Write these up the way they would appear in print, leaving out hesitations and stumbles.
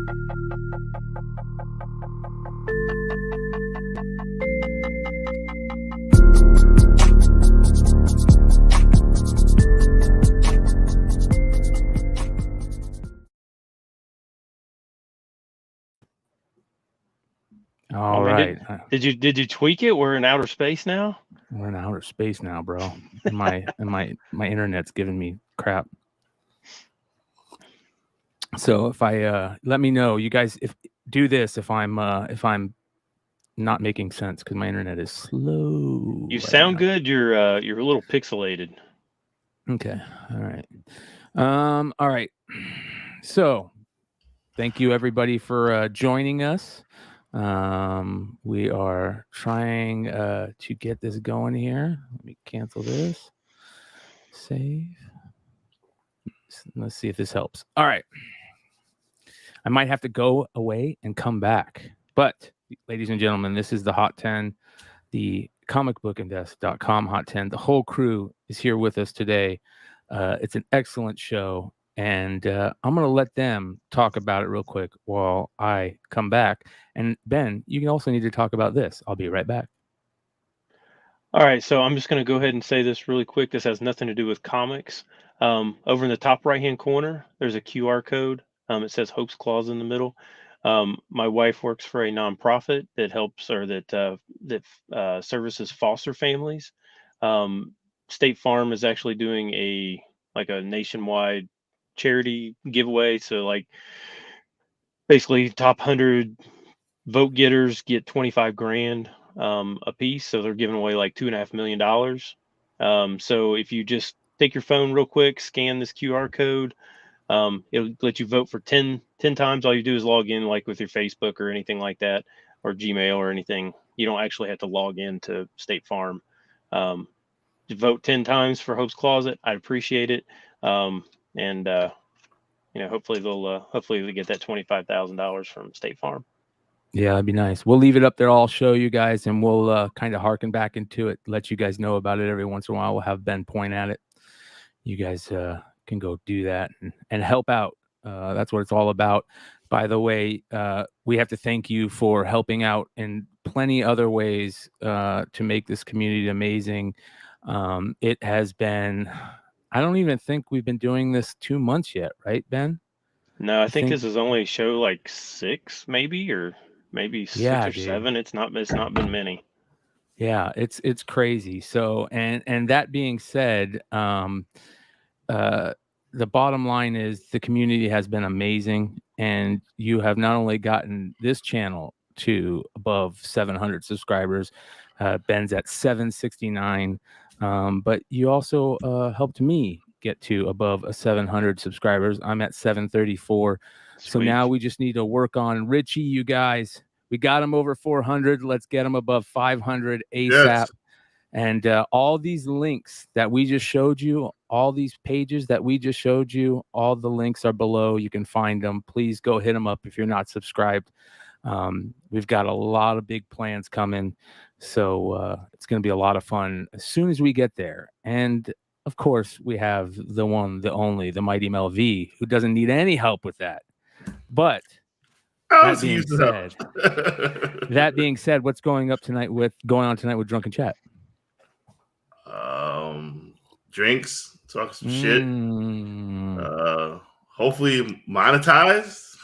All right. Did you tweak it? We're in outer space now. We're in outer space now, bro. My internet's giving me crap. So if I let me know, you guys, if I'm not making sense because my internet is slow. You sound good. You're a little pixelated. Okay. All right. All right. So thank you everybody for joining us. We are trying to get this going here. Let me cancel this. Save. Let's see if this helps. All right. I might have to go away and come back. But, ladies and gentlemen, this is the Hot 10, the comicbookinvest.com Hot 10. The whole crew is here with us today. It's an excellent show. And I'm going to let them talk about it real quick while I come back. And, Ben, you also need to talk about this. I'll be right back. All right. So I'm just going to go ahead and say this really quick. This has nothing to do with comics. Over in the top right-hand corner, there's a QR code. It says Hope's Clause in the middle. My wife works for a nonprofit that helps or that services foster families. State Farm is actually doing a nationwide charity giveaway. So like basically top 100 vote getters get 25 grand a piece. So they're giving away like $2.5 million. So if you just take your phone real quick, scan this QR code, it'll let you vote for 10 times. All you do is log in like with your Facebook or anything like that, or Gmail or anything. You don't actually have to log in to State Farm. To vote 10 times for Hope's Closet, I'd appreciate it. Hopefully they'll get that $25,000 from State Farm. Yeah, that'd be nice. We'll leave it up there. I'll show you guys, and we'll kind of harken back into it, let you guys know about it every once in a while. We'll have Ben point at it. You guys can go do that and help out. That's what it's all about. By the way, we have to thank you for helping out in plenty other ways to make this community amazing. It has been, I don't even think we've been doing this 2 months yet, right, Ben? No, I think this is only show like 6, maybe, or maybe 6 or 7. It's not been many. Yeah, it's crazy. So and that being said, the bottom line is the community has been amazing, and you have not only gotten this channel to above 700 subscribers, Ben's at 769, but you also helped me get to above 700 subscribers. I'm at 734. Sweet. So now we just need to work on Richie, you guys. We got him over 400. Let's get him above 500 ASAP. Yes. And all these links that we just showed you, all these pages that we just showed you, all the links are below. You can find them. Please go hit them up if you're not subscribed. We've got a lot of big plans coming. So it's going to be a lot of fun as soon as we get there. And of course, we have the one, the only, the Mighty Mel V, who doesn't need any help with that. But that being said, what's going on tonight with Drunken Chat? Drinks, talk some shit. Hopefully monetized.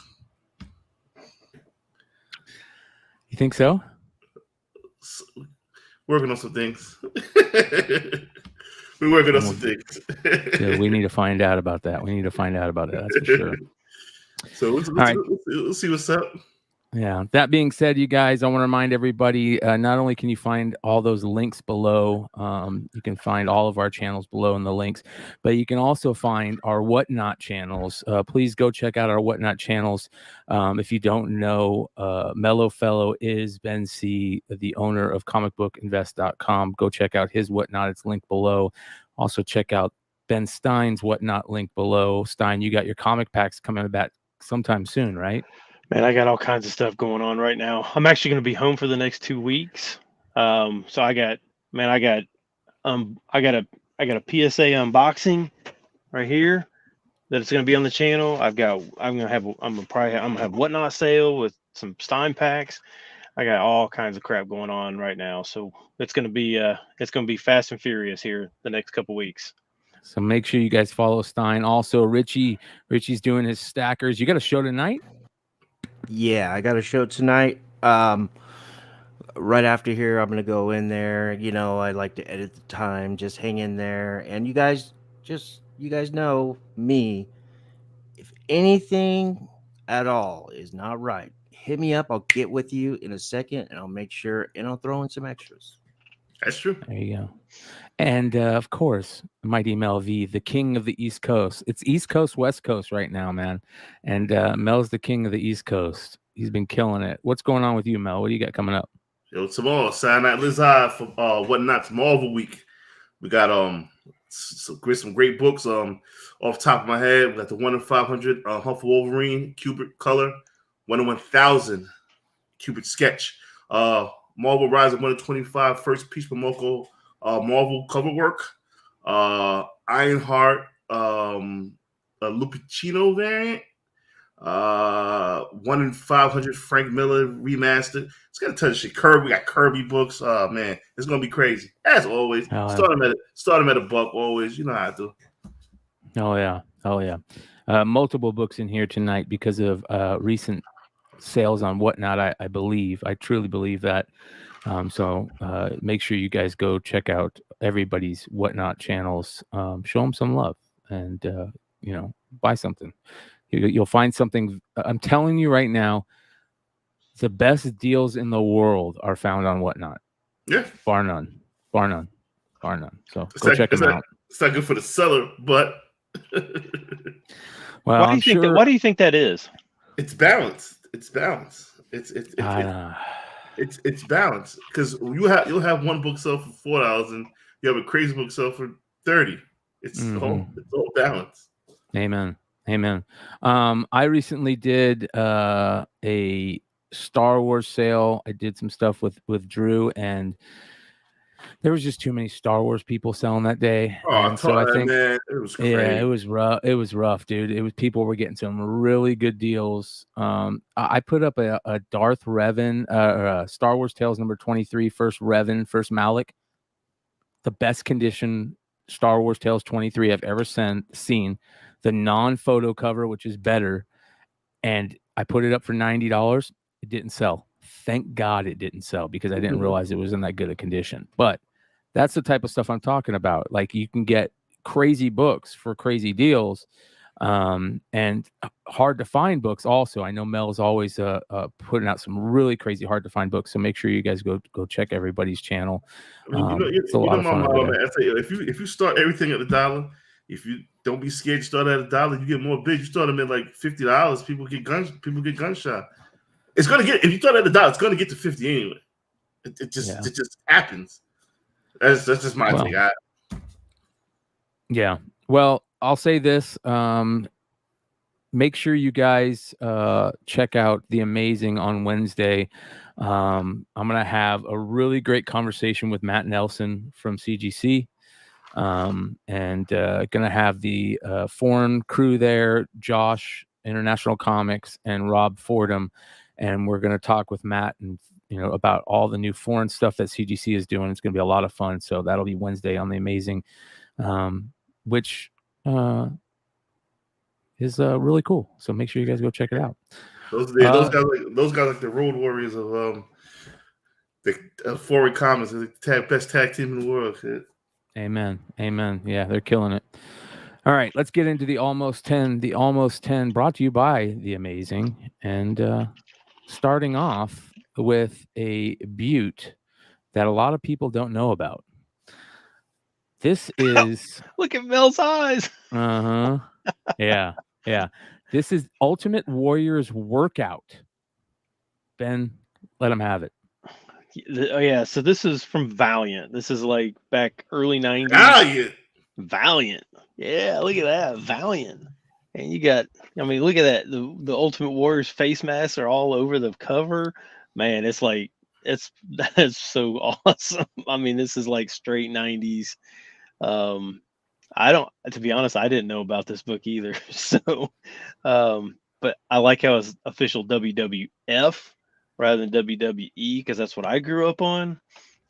You think so? Working on some things. We're working on some things. Yeah, we need to find out about that. That's for sure. So let's see what's up. Yeah. That being said, you guys, I want to remind everybody, not only can you find all those links below, you can find all of our channels below in the links, but you can also find our Whatnot channels. Please go check out our Whatnot channels. If you don't know, Mellow Fellow is Ben C., the owner of comicbookinvest.com. Go check out his Whatnot. It's linked below. Also check out Ben Stein's Whatnot link below. Stein, you got your comic packs coming back sometime soon, right? Man, I got all kinds of stuff going on right now. I'm actually going to be home for the next 2 weeks. So I got a PSA unboxing right here. that it's going to be on the channel. I'm gonna have Whatnot sale with some Stein packs. I got all kinds of crap going on right now, so it's gonna be fast and furious here the next couple weeks. So make sure you guys follow Stein. Also, Richie's doing his stackers. You got a show tonight? Yeah, I got a show tonight. Right after here, I'm gonna go in there. You know, I like to edit the time. Just hang in there, and you guys know me. If anything at all is not right, hit me up. I'll get with you in a second, and I'll make sure, and I'll throw in some extras. That's true. There you go. And of course, Mighty Mel V, the king of the East Coast. It's East Coast, West Coast right now, man. And Mel's the king of the East Coast. He's been killing it. What's going on with you, Mel? What do you got coming up? Yo, tomorrow, Saturday Night Live for Whatnot's Marvel Week. We got some great books. Off the top of my head, we got the 1 in 500 Humphrey Wolverine Cubit color, 1 in 1,000 Cubit sketch. Marvel Rise of 1 in 25 first piece for Marvel cover work. Ironheart, a Lupicino variant. 1 in 500 Frank Miller remastered. It's gonna touch shit. We got Kirby books. Oh man, it's gonna be crazy as always. Start them at $1 always. You know how to do. Oh yeah. Multiple books in here tonight because of recent sales on Whatnot. I believe. I truly believe that. So make sure you guys go check out everybody's Whatnot channels. Show them some love and buy something. You'll find something. I'm telling you right now, the best deals in the world are found on Whatnot. Yeah, bar none. So go check them out. It's not good for the seller, but well, why do you think that is? It's balanced. It's balanced because you'll have one book sell for $4 and you have a crazy book sell for $30. It's all balanced. Amen. I recently did a Star Wars sale. I did some stuff with Drew, and there was just too many Star Wars people selling that day. And so I think, man, it was crazy. Yeah, it was rough. It was rough, dude. People were getting some really good deals. I put up a Darth Revan, Star Wars Tales number 23, first Revan, first Malak, the best condition Star Wars Tales 23 I've ever seen. The non-photo cover, which is better, and I put it up for $90. It didn't sell. Thank God it didn't sell because I didn't realize it was in that good a condition. But that's the type of stuff I'm talking about. Like, you can get crazy books for crazy deals, and hard to find books also. I know Mel's always putting out some really crazy hard to find books, so make sure you guys go check everybody's channel. It's a lot of fun. If you start everything at $1, if you don't be scared, you start at $1, you get more bids. You start them at like $50, people get gunshot. It's gonna get, if you start at $1, it's gonna get to 50 anyway. It just happens. That's just my take. Yeah. Well, I'll say this. Make sure you guys check out The Amazing on Wednesday. I'm gonna have a really great conversation with Matt Nelson from CGC. And gonna have the foreign crew there, Josh, International Comics, and Rob Fordham, and we're gonna talk with Matt and about all the new foreign stuff that CGC is doing. It's gonna be a lot of fun. So that'll be Wednesday on The Amazing, which is really cool. So make sure you guys go check it out. Those guys like the Road Warriors of the foreign comics, the best tag team in the world. Shit. Amen. Yeah, they're killing it. All right, let's get into the Almost 10. The Almost 10 brought to you by The Amazing. And starting off with a beaut that a lot of people don't know about. This is... Look at Mel's eyes. Uh-huh. Yeah. This is Ultimate Warrior's Workout. Ben, let him have it. Oh yeah, so this is from Valiant. This is like back early 90s. Valiant. Yeah, look at that. Valiant. And you got, look at that. The Ultimate Warrior's face masks are all over the cover. Man, that's so awesome. This is like straight 90s. I don't, to be honest, I didn't know about this book either. So, but I like how it's official WWF rather than WWE because that's what I grew up on.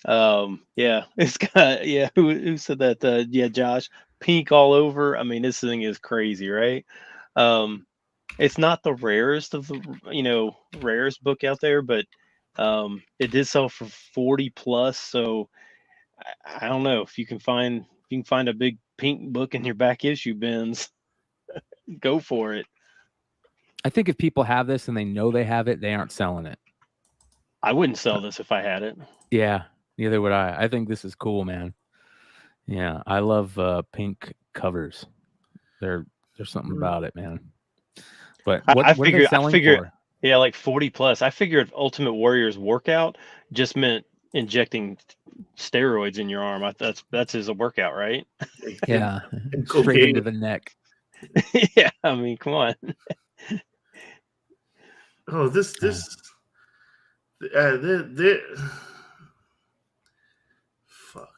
Yeah, it's got, yeah, who said that? Yeah, Josh, pink all over. I mean, this thing is crazy, right? Um, it's not the rarest of the, rarest book out there, but it did sell for 40 plus. So I don't know if you can find a big pink book in your back issue bins, go for it. I think if people have this and they know they have it, they aren't selling it. I wouldn't sell this if I had it. Yeah, neither would I. I think this is cool, man. Yeah, I love pink covers. There's something about it, man. But what are they selling for? Yeah, like 40 plus. I figured Ultimate Warrior's workout just meant injecting steroids in your arm. That's his workout, right? Yeah, And straight cocaine. into the neck. Yeah, I mean, come on. Oh, they're fuck.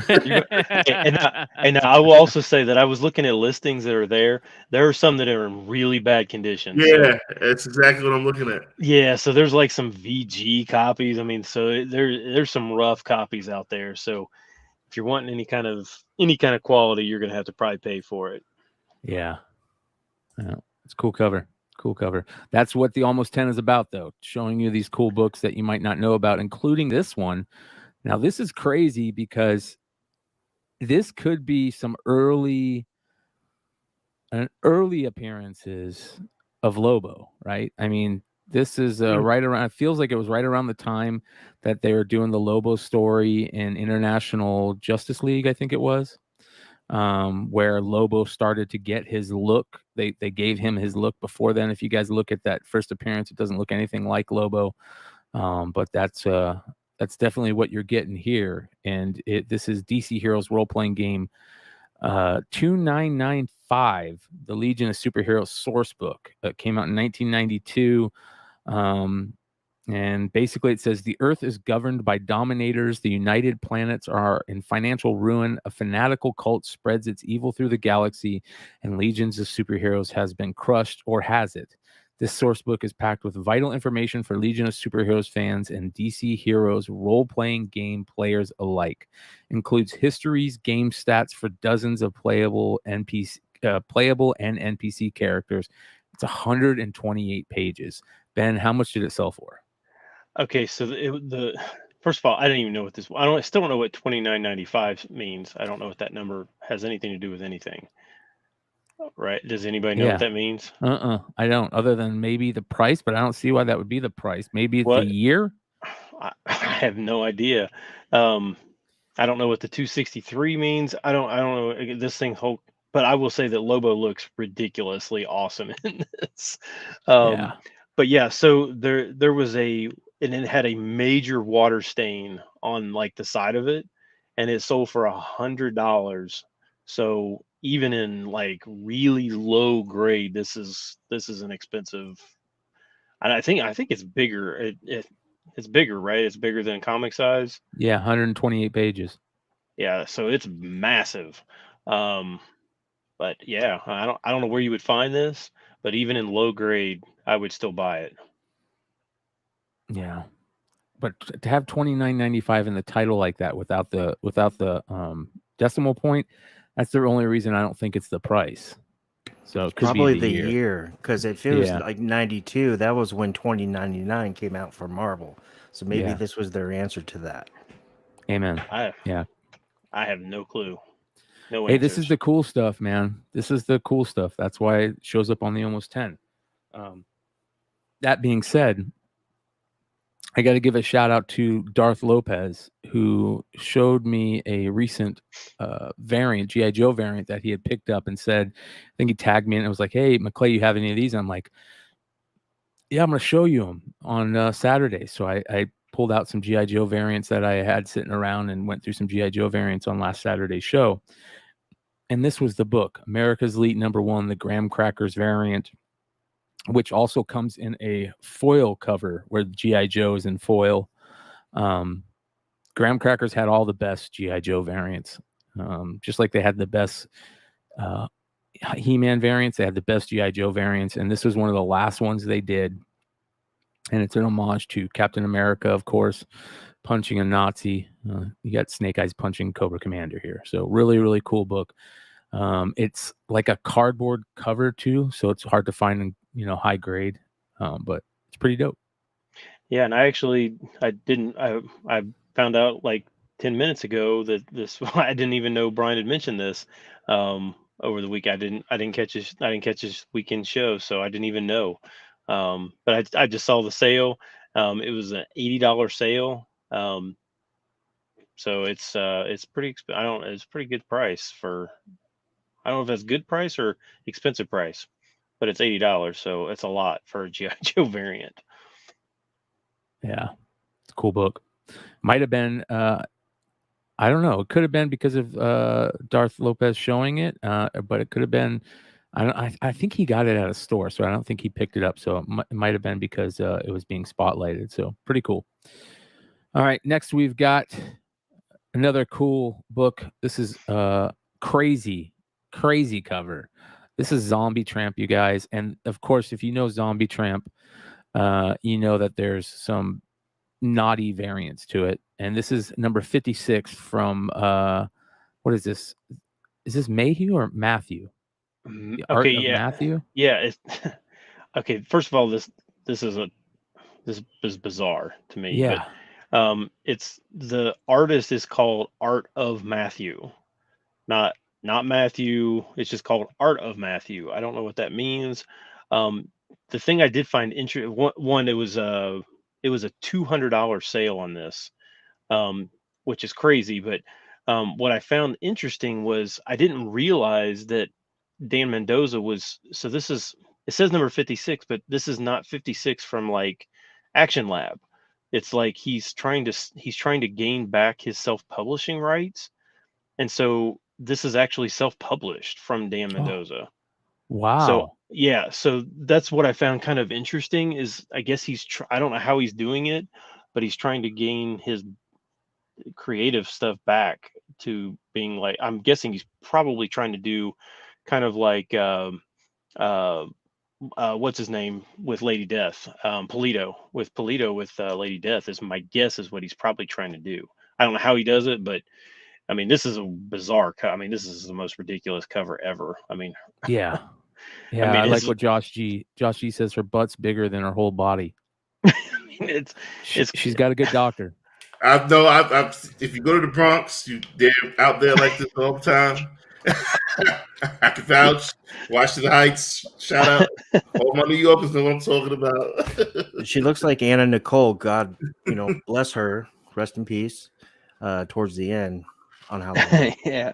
And I will also say that I was looking at listings that are there. There are some that are in really bad condition. Yeah, that's exactly what I'm looking at. Yeah, so there's like some VG copies. I mean, so there's some rough copies out there. So if you're wanting any kind of quality, you're gonna have to probably pay for it. Yeah, it's a cool cover. Cool cover. That's what the Almost 10 is about, though, showing you these cool books that you might not know about, including this one. Now, this is crazy because this could be some early appearances of Lobo, right? I mean, this is right around, it feels like it was right around the time that they were doing the Lobo story in International Justice League, I think it was, where Lobo started to get his look. They gave him his look before then. If you guys look at that first appearance, it doesn't look anything like Lobo, but that's definitely what you're getting here. And this is DC Heroes role-playing game 2995, the Legion of Superheroes source book. Came out in 1992. And basically it says the Earth is governed by dominators. The United Planets are in financial ruin. A fanatical cult spreads its evil through the galaxy, and legions of superheroes has been crushed, or has it? This source book is packed with vital information for Legion of Superheroes fans and DC Heroes role-playing game players alike. Includes histories, game stats for dozens of playable and NPC characters. It's 128 pages. Ben, how much did it sell for? Okay, so the first of all, I didn't even know what this. I still don't know what 29.95 means. I don't know what that number has anything to do with anything. Right? Does anybody know what that means? I don't. Other than maybe the price, but I don't see why that would be the price. Maybe it's the year. I have no idea. I don't know what the 263 means. I don't know this thing. But I will say that Lobo looks ridiculously awesome in this. But yeah, so there was and it had a major water stain on like the side of it, and it sold for $100. So even in like really low grade, this is an expensive. And I think it's bigger. It's bigger, right? It's bigger than comic size. Yeah, 128 pages. Yeah, so it's massive. But yeah, I don't know where you would find this, but even in low grade, I would still buy it. Yeah, but to have $29.95 in the title like that without the decimal point, that's the only reason I don't think it's the price. So it could probably be the year, because it feels like 92. That was when 2099 came out for Marvel. So maybe this was their answer to that. Amen. I have no clue. No hey, answers. This is the cool stuff, man. This is the cool stuff. That's why it shows up on the Almost 10. That being said, I got to give a shout out to Darth Lopez, who showed me a recent variant, G.I. Joe variant that he had picked up and said, I think he tagged me and it was like, hey, McClay, you have any of these? And I'm like, yeah, I'm going to show you them on Saturday. So I pulled out some G.I. Joe variants that I had sitting around and went through some G.I. Joe variants on last Saturday's show. And this was the book, America's Elite #1, the Graham Crackers variant, which also comes in a foil cover where G.I. Joe is in foil. Graham Crackers had all the best G.I. Joe variants. Just like they had the best He-Man variants, they had the best G.I. Joe variants, and this was one of the last ones they did. And it's an homage to Captain America, of course, punching a Nazi. You got Snake Eyes punching Cobra Commander here. So really, really cool book. It's like a cardboard cover too, so it's hard to find in, high grade, but it's pretty dope. Yeah, and I found out like 10 minutes ago that I didn't even know Brian had mentioned this over the week. I didn't catch his weekend show, so I didn't even know. But I just saw the sale. It was an $80 sale. So it's pretty it's a pretty good price for, I don't know if that's good price or expensive price, but it's $80, so it's a lot for a G.I. Joe variant. Yeah, it's a cool book. Might have been, I don't know. It could have been because of Darth Lopez showing it, but it could have been. I think he got it at a store, so I don't think he picked it up. So it might have been because it was being spotlighted. So pretty cool. All right, next we've got another cool book. This is crazy cover. This is Zombie Tramp, you guys, and of course, if you know Zombie Tramp, you know that there's some naughty variants to it, and this is number 56 from what is this? Is this Mayhew or Matthew? The Art of Matthew? Yeah. Okay. First of all, this is bizarre to me. Yeah. But it's, the artist is called Art of Matthew, not Matthew. It's just called Art of Matthew. I don't know what that means. The thing I did find interesting, one, it was a $200 sale on this, which is crazy. But what I found interesting was I didn't realize that Dan Mendoza was, so this is, it says number 56, but this is not 56 from like Action Lab. It's like he's trying to gain back his self-publishing rights, and so this is actually self-published from Dan Mendoza. Wow. So yeah, so that's what I found kind of interesting, is I guess I don't know how he's doing it, but he's trying to gain his creative stuff back to being like, I'm guessing he's probably trying to do kind of like what's his name with Lady Death, Polito with Lady Death, is my guess, is what he's probably trying to do. I don't know how he does it, but I mean, this is a bizarre this is the most ridiculous cover ever. I mean, yeah. I like what Josh G says. Her butt's bigger than her whole body. She's got a good doctor. I know. If you go to the Bronx, they're out there like this all the time. I can vouch. Washington Heights, shout out. All my New Yorkers know what I'm talking about. She looks like Anna Nicole. God, bless her. Rest in peace. Towards the end on Halloween. Yeah,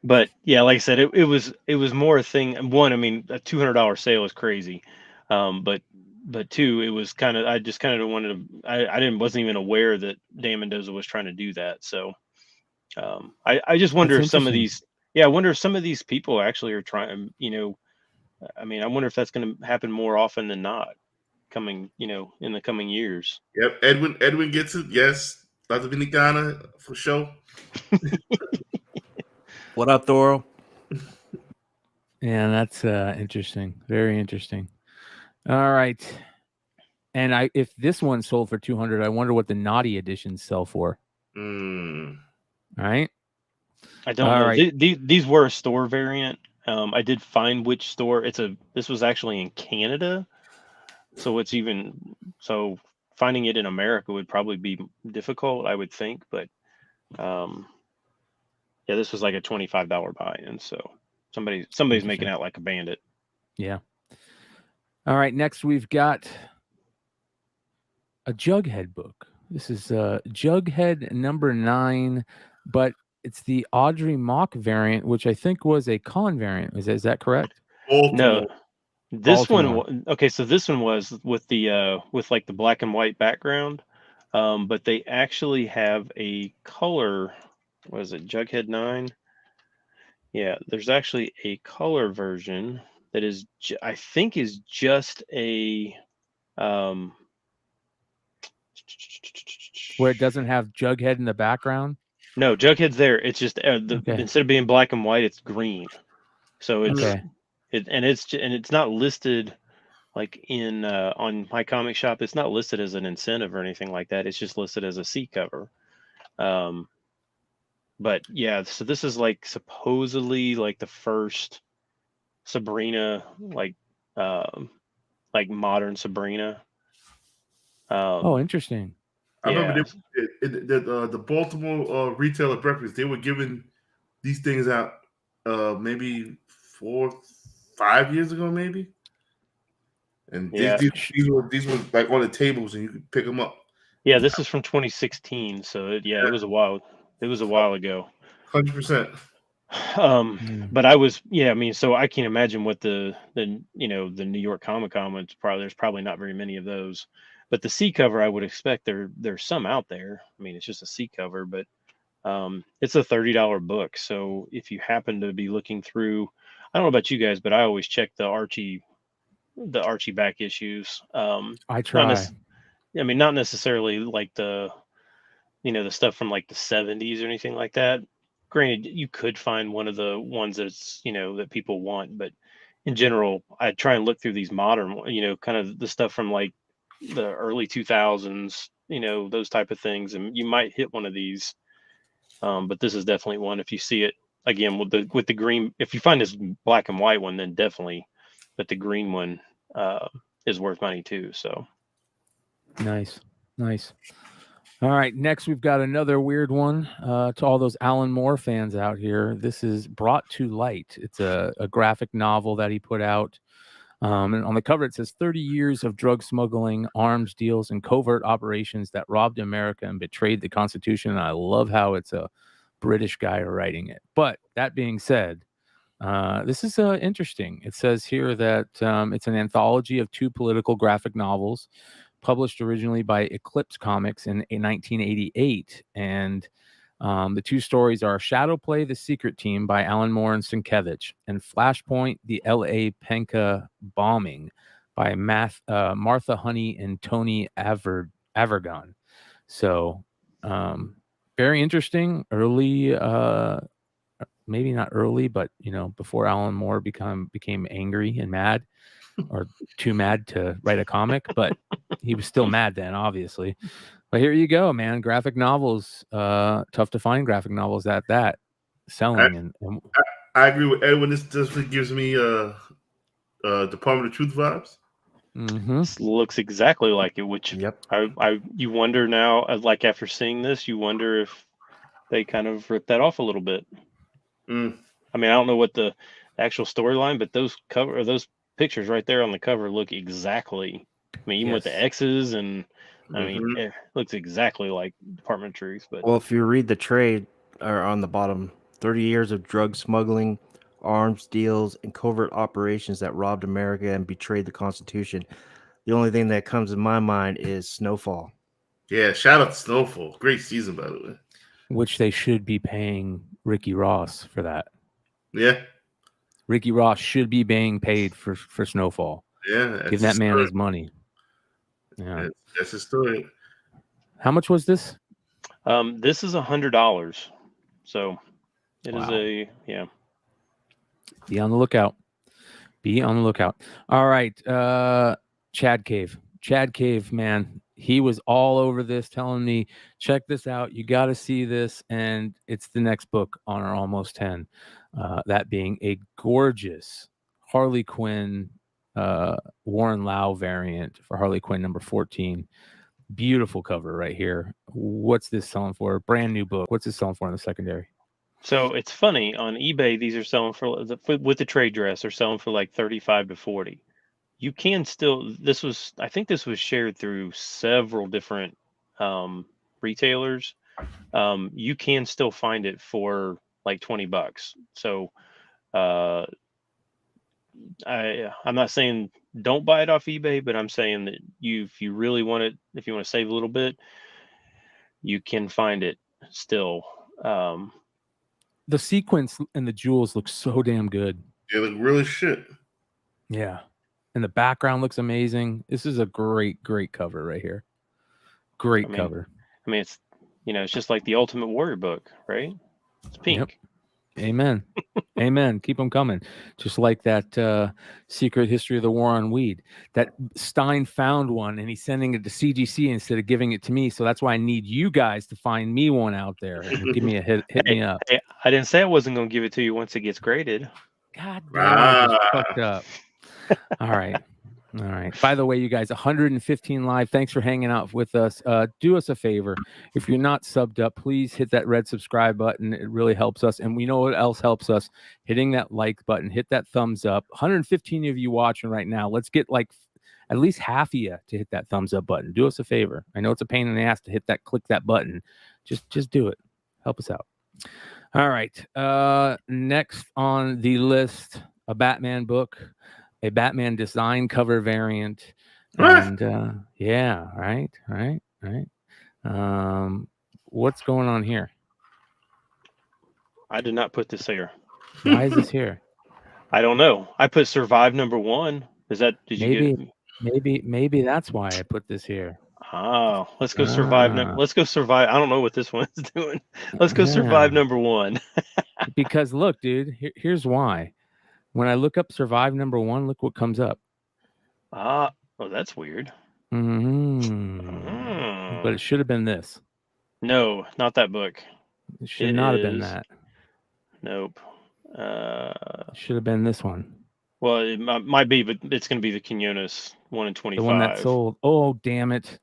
but yeah, like I said, it was more a thing. One, I mean, a $200 sale is crazy, but two, it was kind of, I just kind of wanted to. I wasn't even aware that Dan Mendoza was trying to do that. So, I just wonder if some of these. Yeah, I wonder if some of these people actually are trying, I mean, I wonder if that's going to happen more often than not coming, in the coming years. Yep. Edwin gets it. Yes. Dr. Vinicana for sure. What up, Thoro? Yeah, that's interesting. Very interesting. All right. And if this one sold for 200, I wonder what the naughty editions sell for. All right. I don't know. Right. These were a store variant. I did find which store. This was actually in Canada, so finding it in America would probably be difficult, I would think. But yeah, this was like a $25 buy-in, so somebody's making out like a bandit. Yeah. All right. Next, we've got a Jughead book. This is Jughead number 9, but it's the Audrey Mock variant, which I think was a con variant. Is that correct? No, this one. Okay, so this one was with the with like the black and white background, but they actually have a color. What is it? Jughead 9. Yeah, there's actually a color version that is, I think, is just a where it doesn't have Jughead in the background. No, Jughead's there. It's just Okay. instead of being black and white, it's green. So it's Okay. it's not listed like in on my comic shop. It's not listed as an incentive or anything like that. It's just listed as a C cover. But yeah, so this is like supposedly like the first Sabrina, like modern Sabrina. Oh, interesting. I remember Yeah, the Baltimore retailer breakfast. They were giving these things out maybe 4-5 years ago, maybe. And yeah, these were like on the tables, and you could pick them up. yeah. This is from 2016, so it was a while. It was a while ago. 100%. But I was, yeah, I mean, so I can't imagine what the the New York Comic Con was probably. There's probably not very many of those, but the C cover, I would expect there's some out there. I mean, it's just a C cover, but it's a $30 book. So if you happen to be looking through, I don't know about you guys, but I always check the Archie back issues. I Not try. I mean, not necessarily like the the stuff from like the 70s or anything like that. Granted, you could find one of the ones that's that people want, but in general, I try and look through these modern, kind of the stuff from like the early 2000s, those type of things, and you might hit one of these. But this is definitely one. If you see it again with the green, if you find this black and white one, then definitely, but the green one is worth money too. So Nice. All right, next we've got another weird one to all those Alan Moore fans out here. This is Brought to Light. It's a graphic novel that he put out. And on the cover, it says 30 years of drug smuggling, arms deals, and covert operations that robbed America and betrayed the Constitution. And I love how it's a British guy writing it. But that being said, this is interesting. It says here that it's an anthology of 2 political graphic novels published originally by Eclipse Comics in 1988. And the 2 stories are Shadow Play, The Secret Team by Alan Moore and Sienkiewicz, and Flashpoint, The L.A. Penka Bombing by Martha Honey and Tony Avergon. So very interesting. Early, maybe not early, but before Alan Moore became angry and mad, or too mad to write a comic, but he was still mad then, obviously. But here you go, man. Graphic novels, tough to find graphic novels that selling. And I agree with Edwin. This definitely gives me Department of Truth vibes. This looks exactly like it. Which Yep. you wonder now, like after seeing this, you wonder if they kind of ripped that off a little bit. I mean, I don't know what the actual storyline, but those pictures right there on the cover look exactly. I mean, even with the X's, and I mean, it looks exactly like Department of Truth. But well, if you read the trade or on the bottom, 30 years of drug smuggling, arms deals, and covert operations that robbed America and betrayed the Constitution. The only thing that comes in my mind is Snowfall. Yeah, shout out to Snowfall. Great season, by the way. which they should be paying Ricky Ross for that. Yeah. Ricky Ross should be being paid for Snowfall. Yeah. Give that man his money. Yeah. That's his story. How much was this? This is $100. So it is Be on the lookout. Be on the lookout. All right. Chad Cave, man. He was all over this, telling me, check this out. You got to see this. And it's the next book on our Almost 10. That being a gorgeous Harley Quinn, Warren Lau variant for Harley Quinn number 14. Beautiful cover right here. What's this selling for? Brand new book. What's this selling for in the secondary? So it's funny, on eBay, these are selling for with the trade dress, they're selling for like 35 to 40. You can still, I think this was shared through several different retailers. You can still find it for like $20. So I'm not saying don't buy it off eBay, but I'm saying that if you really want it, if you want to save a little bit, you can find it still. The sequence and the jewels look so damn good. They look really shit. Yeah. And the background looks amazing. This is a great cover right here. Great cover. I mean, it's, it's just like the Ultimate Warrior book, right? It's pink. Amen. Amen. Keep them coming. Just like that Secret History of the War on Weed. That Stein found one and he's sending it to CGC instead of giving it to me. So that's why I need you guys to find me one out there and give me a hit me up. Hey, I didn't say I wasn't going to give it to you once it gets graded. God damn, I just fucked up. All right. All right. By the way, you guys, 115 live. Thanks for hanging out with us. Do us a favor. If you're not subbed up, please hit that red subscribe button. It really helps us. And we know what else helps us. Hitting that like button. Hit that thumbs up. 115 of you watching right now. Let's get like at least half of you to hit that thumbs up button. Do us a favor. I know it's a pain in the ass to click that button. Just do it. Help us out. All right. Next on the list, a Batman book. A Batman design cover variant, and right. What's going on here? I did not put this here. Why is this here? I don't know. I put Survive #1. Is that? Did you get? Maybe that's why I put this here. Oh, let's go Survive. Let's go Survive. I don't know what this one's doing. Let's go Survive #1. Because look, dude. Here's why. When I look up Survive #1, look what comes up. Oh, that's weird. But it should have been this. No, not that book. It should not have been that. Nope. It should have been this one. Well, it might be, but it's going to be the Quinones 1 in 25. The one that sold. Oh, damn it.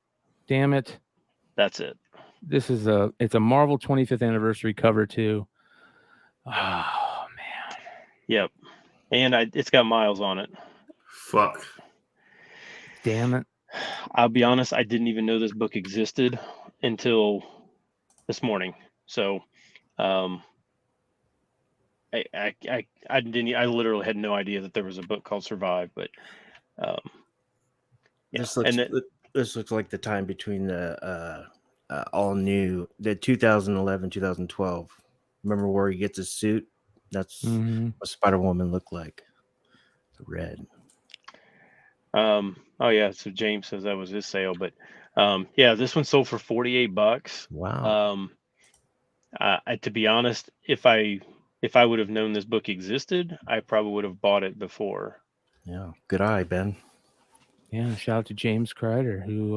That's it. This is it's a Marvel 25th anniversary cover too. Oh, man. Yep. And it's got Miles on it. Fuck. Damn it. I'll be honest, I didn't even know this book existed until this morning. So I literally had no idea that there was a book called Survive, but this looks like the time between the all new, the 2011, 2012. Remember where he gets his suit? That's what Spider-Woman looked like. The red. Oh yeah, so James says that was his sale, but this one sold for $48. Wow. To be honest, if I would have known this book existed, I probably would have bought it before. Yeah, good eye, Ben. Yeah, shout out to James Kreider, who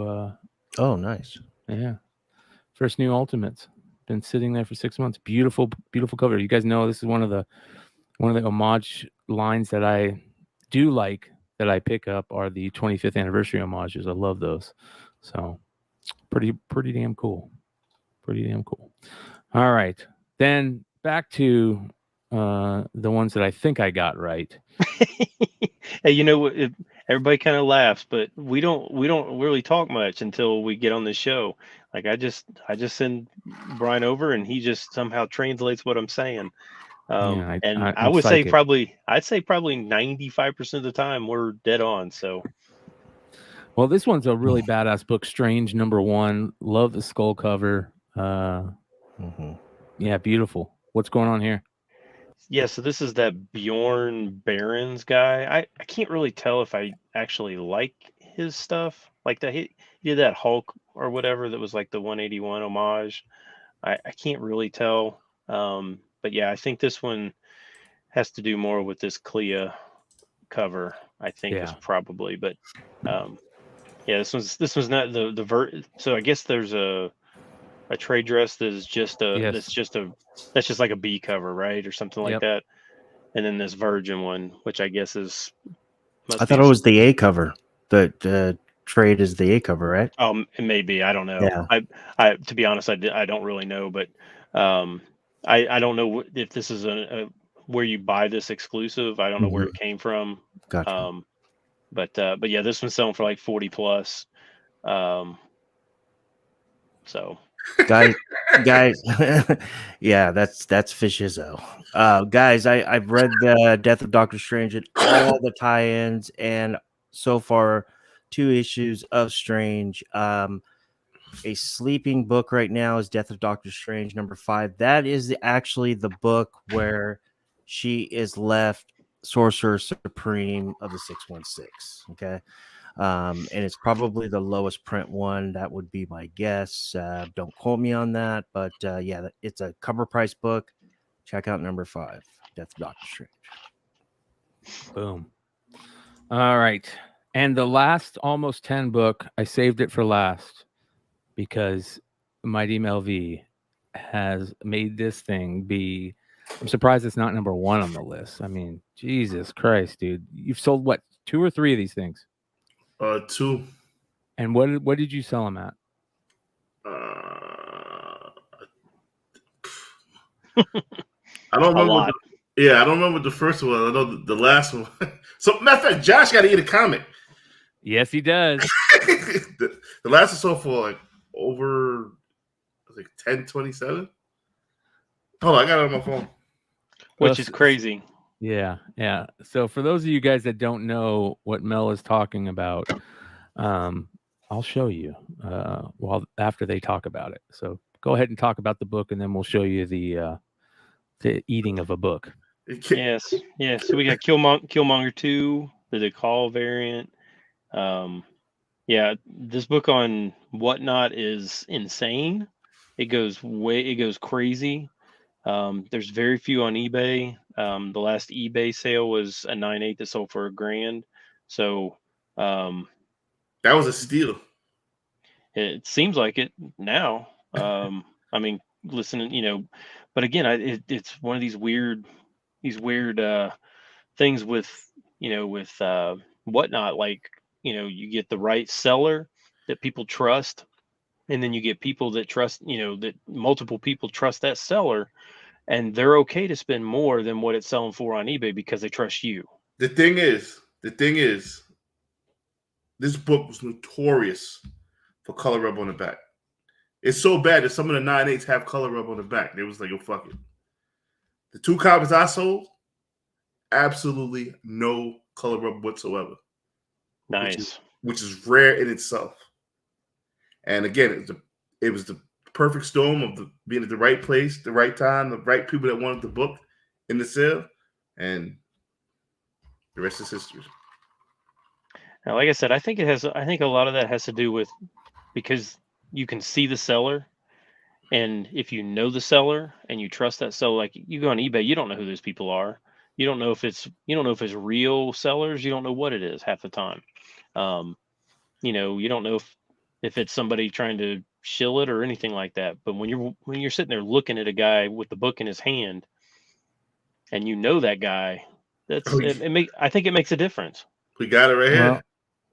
oh, nice. Yeah. First new Ultimates. Been sitting there for 6 months. Beautiful cover. You guys know this is one of the homage lines that I do like that I pick up are the 25th anniversary homages. I love those. So pretty damn cool. All right. Then back to the ones that I think I got right. Hey, everybody kind of laughs, but we don't really talk much until we get on the show. Like I just send Brian over and he just somehow translates what I'm saying. I would say I'd say probably 95% of the time we're dead on. So, well, this one's a really badass book. Strange #1. Love the skull cover. Yeah, beautiful. What's going on here? Yeah, so this is that Bjorn Barons guy. I can't really tell if I actually like his stuff. Like he did that Hulk or whatever that was like the 181 homage. I can't really tell. But yeah, I think this one has to do more with this Clea cover. I think is probably, but this one's not the So I guess there's a trade dress that is just that's just like a B cover, right, or something like that. And then this Virgin one, which I guess is. I thought it was the A cover. The trade is the A cover, right? It may be. I don't know. Yeah. I to be honest, I don't really know, but I don't know if this is where you buy this exclusive. I don't know where it came from. Gotcha. But yeah, this one's selling for like 40 plus. So. guys yeah, that's Fishizzo. Guys, I've read the Death of Doctor Strange and all the tie-ins, and so far 2 issues of Strange. A sleeping book right now is Death of Doctor Strange #5. That is actually the book where she is left Sorcerer Supreme of the 616. Okay. And it's probably the lowest print one. That would be my guess. Don't quote me on that, but yeah, it's a cover price book. Check out number 5, Death of Doctor Strange. Boom. All right. And the last almost 10 book, I saved it for last because Mighty Mel V has made this thing be. I'm surprised it's not number 1 on the list. I mean, Jesus Christ, dude. You've sold what, 2 or 3 of these things? 2. And what did you sell them at? I don't A remember. lot. I don't remember the first one. I know the last one. So, matter of fact, Josh got to eat a comic. Yes, he does. the last one sold for like over, I think, 1027. Hold on, I got it on my phone. Which is crazy. Yeah. So for those of you guys that don't know what Mel is talking about, I'll show you after they talk about it. So go ahead and talk about the book, and then we'll show you the eating of a book. Yes. So we got Killmonger 2, the Call variant. Yeah, this book on Whatnot is insane. It goes crazy. There's very few on eBay. The last eBay sale was a 9/8 that sold for $1,000. So that was a steal. It seems like it now. I mean, listen, but again, it's one of these weird things with Whatnot. Like, you get the right seller that people trust, and then you get people that trust, that multiple people trust that seller, and they're okay to spend more than what it's selling for on eBay because they trust you. The thing is, this book was notorious for color rub on the back. It's so bad that some of the 9/8s have color rub on the back. They was like, "Yo, fuck it." The 2 copies I sold, absolutely no color rub whatsoever. Nice. Which is rare in itself. And again, it was the perfect storm of being at the right place, the right time, the right people that wanted the book in the sale, and the rest is history. Now, like I said, I think a lot of that has to do with because you can see the seller, and if you know the seller and you trust that seller, like you go on eBay, you don't know who those people are. You don't know if it's real sellers. You don't know what it is half the time. You don't know if it's somebody trying to shill it or anything like that. But when you're sitting there looking at a guy with the book in his hand, and you know that guy, I think it makes a difference. We got it right here. Well,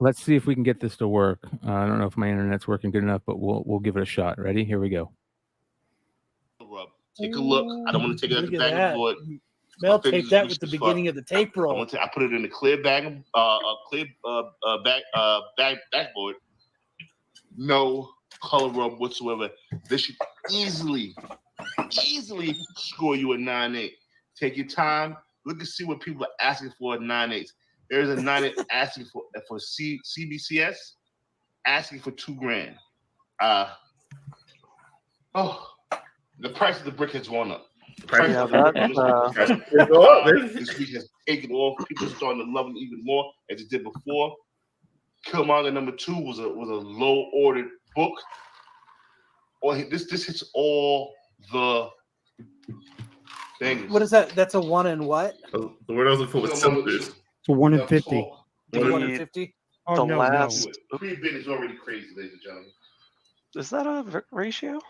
let's see if we can get this to work. I don't know if my internet's working good enough, but we'll give it a shot. Ready? Here we go. Take a look. I don't want to take it out the back of the board. Mel taped that with the beginning of the tape roll. I put it in a clear bag, backboard. No color rub whatsoever. This should easily score you a 9/8. Take your time. Look and see what people are asking for at 9/8. There's a 9/8 asking for CBCS, asking for $2,000. The price of the brick has gone up. This week has taken off. People are starting to love it even more as it did before. Killmonger number 2 was a low ordered book. This hits all the things. What is that? That's a 1 in what? The word I was looking for was something. It's a 1 in 50. 1 in 50? Oh, no. Pre-bid is already crazy, ladies and gentlemen. Is that a ratio?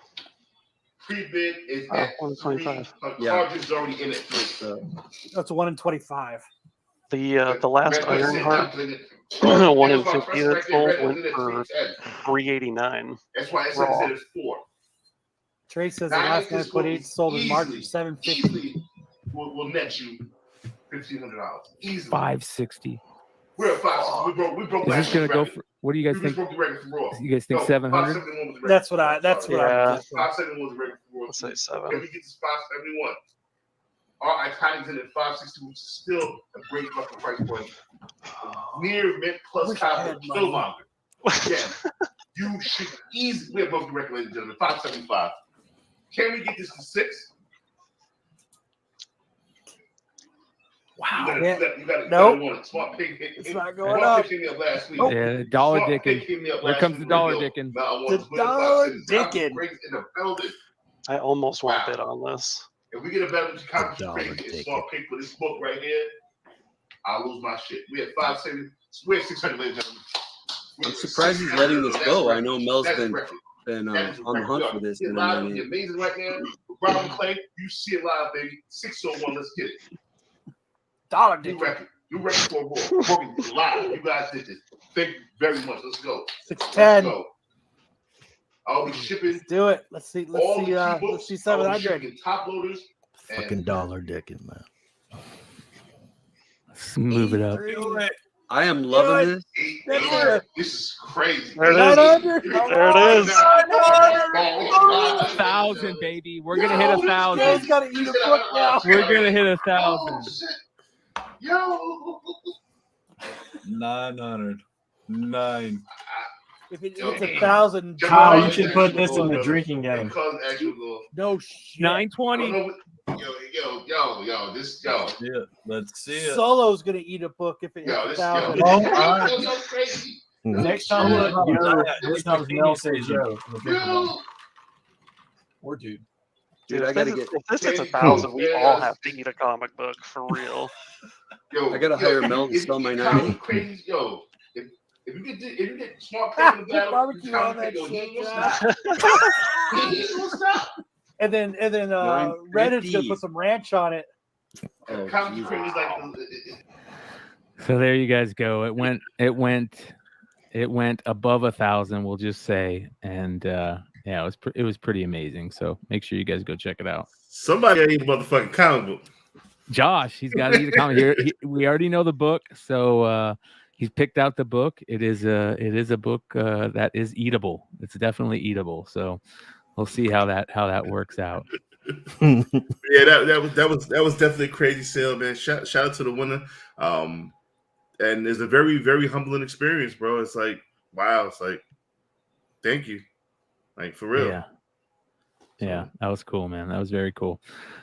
Pre-bid is at 125. Cartridge is already in it. That's a 1 in 25. The last Ironheart 1 in 50 that sold went for $389. That's why it says it's 4. Trey says the last one I put 8 sold in March for $750. Will net you $1,500 easily. $560. We're at 560. We broke. Is this gonna go for? What do you guys think? Broke the record for Raw. You guys think 700? That's what I. Yeah. 571 was the record for Raw. Let's say 7. Can we get this 571? Our Iconics in at 560, which is still a great fucking price point. Near mint plus copy of Killmonger. Again, you should easily be above the record, ladies and gentlemen. 575. Can we get this to 6? Wow. Yeah. You got Nope. one. Smart Pig hit. It's not going Smart up. Pig hit me up last week. Yeah, dollar Smart Pig dicking. hit me up Here last comes the week. dollar Yo, dicking. now I want The this winner dollar box. Comic dicking. Crazy in the building. I almost won't Wow. bid on this. If we get a better Comic dollar Crazy and dicking. Smart Pig for this book right here, I'll lose my shit. We had 570. We're 600, ladies and gentlemen. I'm surprised he's letting this go. I know Mel's That's been record. on That is the record. hunt Yo, for this. It's And live. I It's mean, amazing right now. Bryan McClay, you see it live, baby. 601. Let's get it. Dollar New dicking. record. New record for a book. Live. You guys did this. Thank you very much. Let's go. 610. Let's go. I'll be shipping. Let's do it. Let's see. all Let's see. the key Let's books. see I'll be 700. shipping top loaders. Fucking dollar dicking, man. Let's move it up. I am loving this. This is crazy. There it is. 900. There it is. 1,000, baby. We're gonna hit 1,000. Joe's got to eat a book now. We're gonna hit 1,000. Oh, shit. Yo. 900. 9. If it's 1,000, Kyle, Joe, you should put this in the drinking game. no shit. 920. Yo, this. Yeah, let's see it. Solo's gonna eat a book if it hits Yo, this. 1,000. Yo, crazy. Next time, Next time Mel says Joe. Yo. Or dude. Dude, I If gotta this get. is- if this is 1,000, we all have to eat a comic book for real. Yo, I gotta hire Mel to if sell my you 90. get crazy, yo. If you get Smart Pig in the battle, Barbecue you on that yo, shit, he ain't Josh. gonna stop. He ain't gonna stop. And then Reddit's gonna put some ranch on it. Oh, Comic Jesus. Crazy is like. So there you guys go. It went above 1,000. We'll just say, and yeah, it was pretty amazing. So make sure you guys go check it out. Somebody ain't motherfucking comic book. Josh, he's got to eat a comic here. We already know the book, so he's picked out the book. It is a book that is eatable. It's definitely eatable. So we'll see how that works out. Yeah, that was definitely a crazy sale, man. Shout out to the winner. And it's a very, very humbling experience, bro. It's like, wow, it's like, thank you. Like, for real. Yeah, that was cool, man. That was very cool.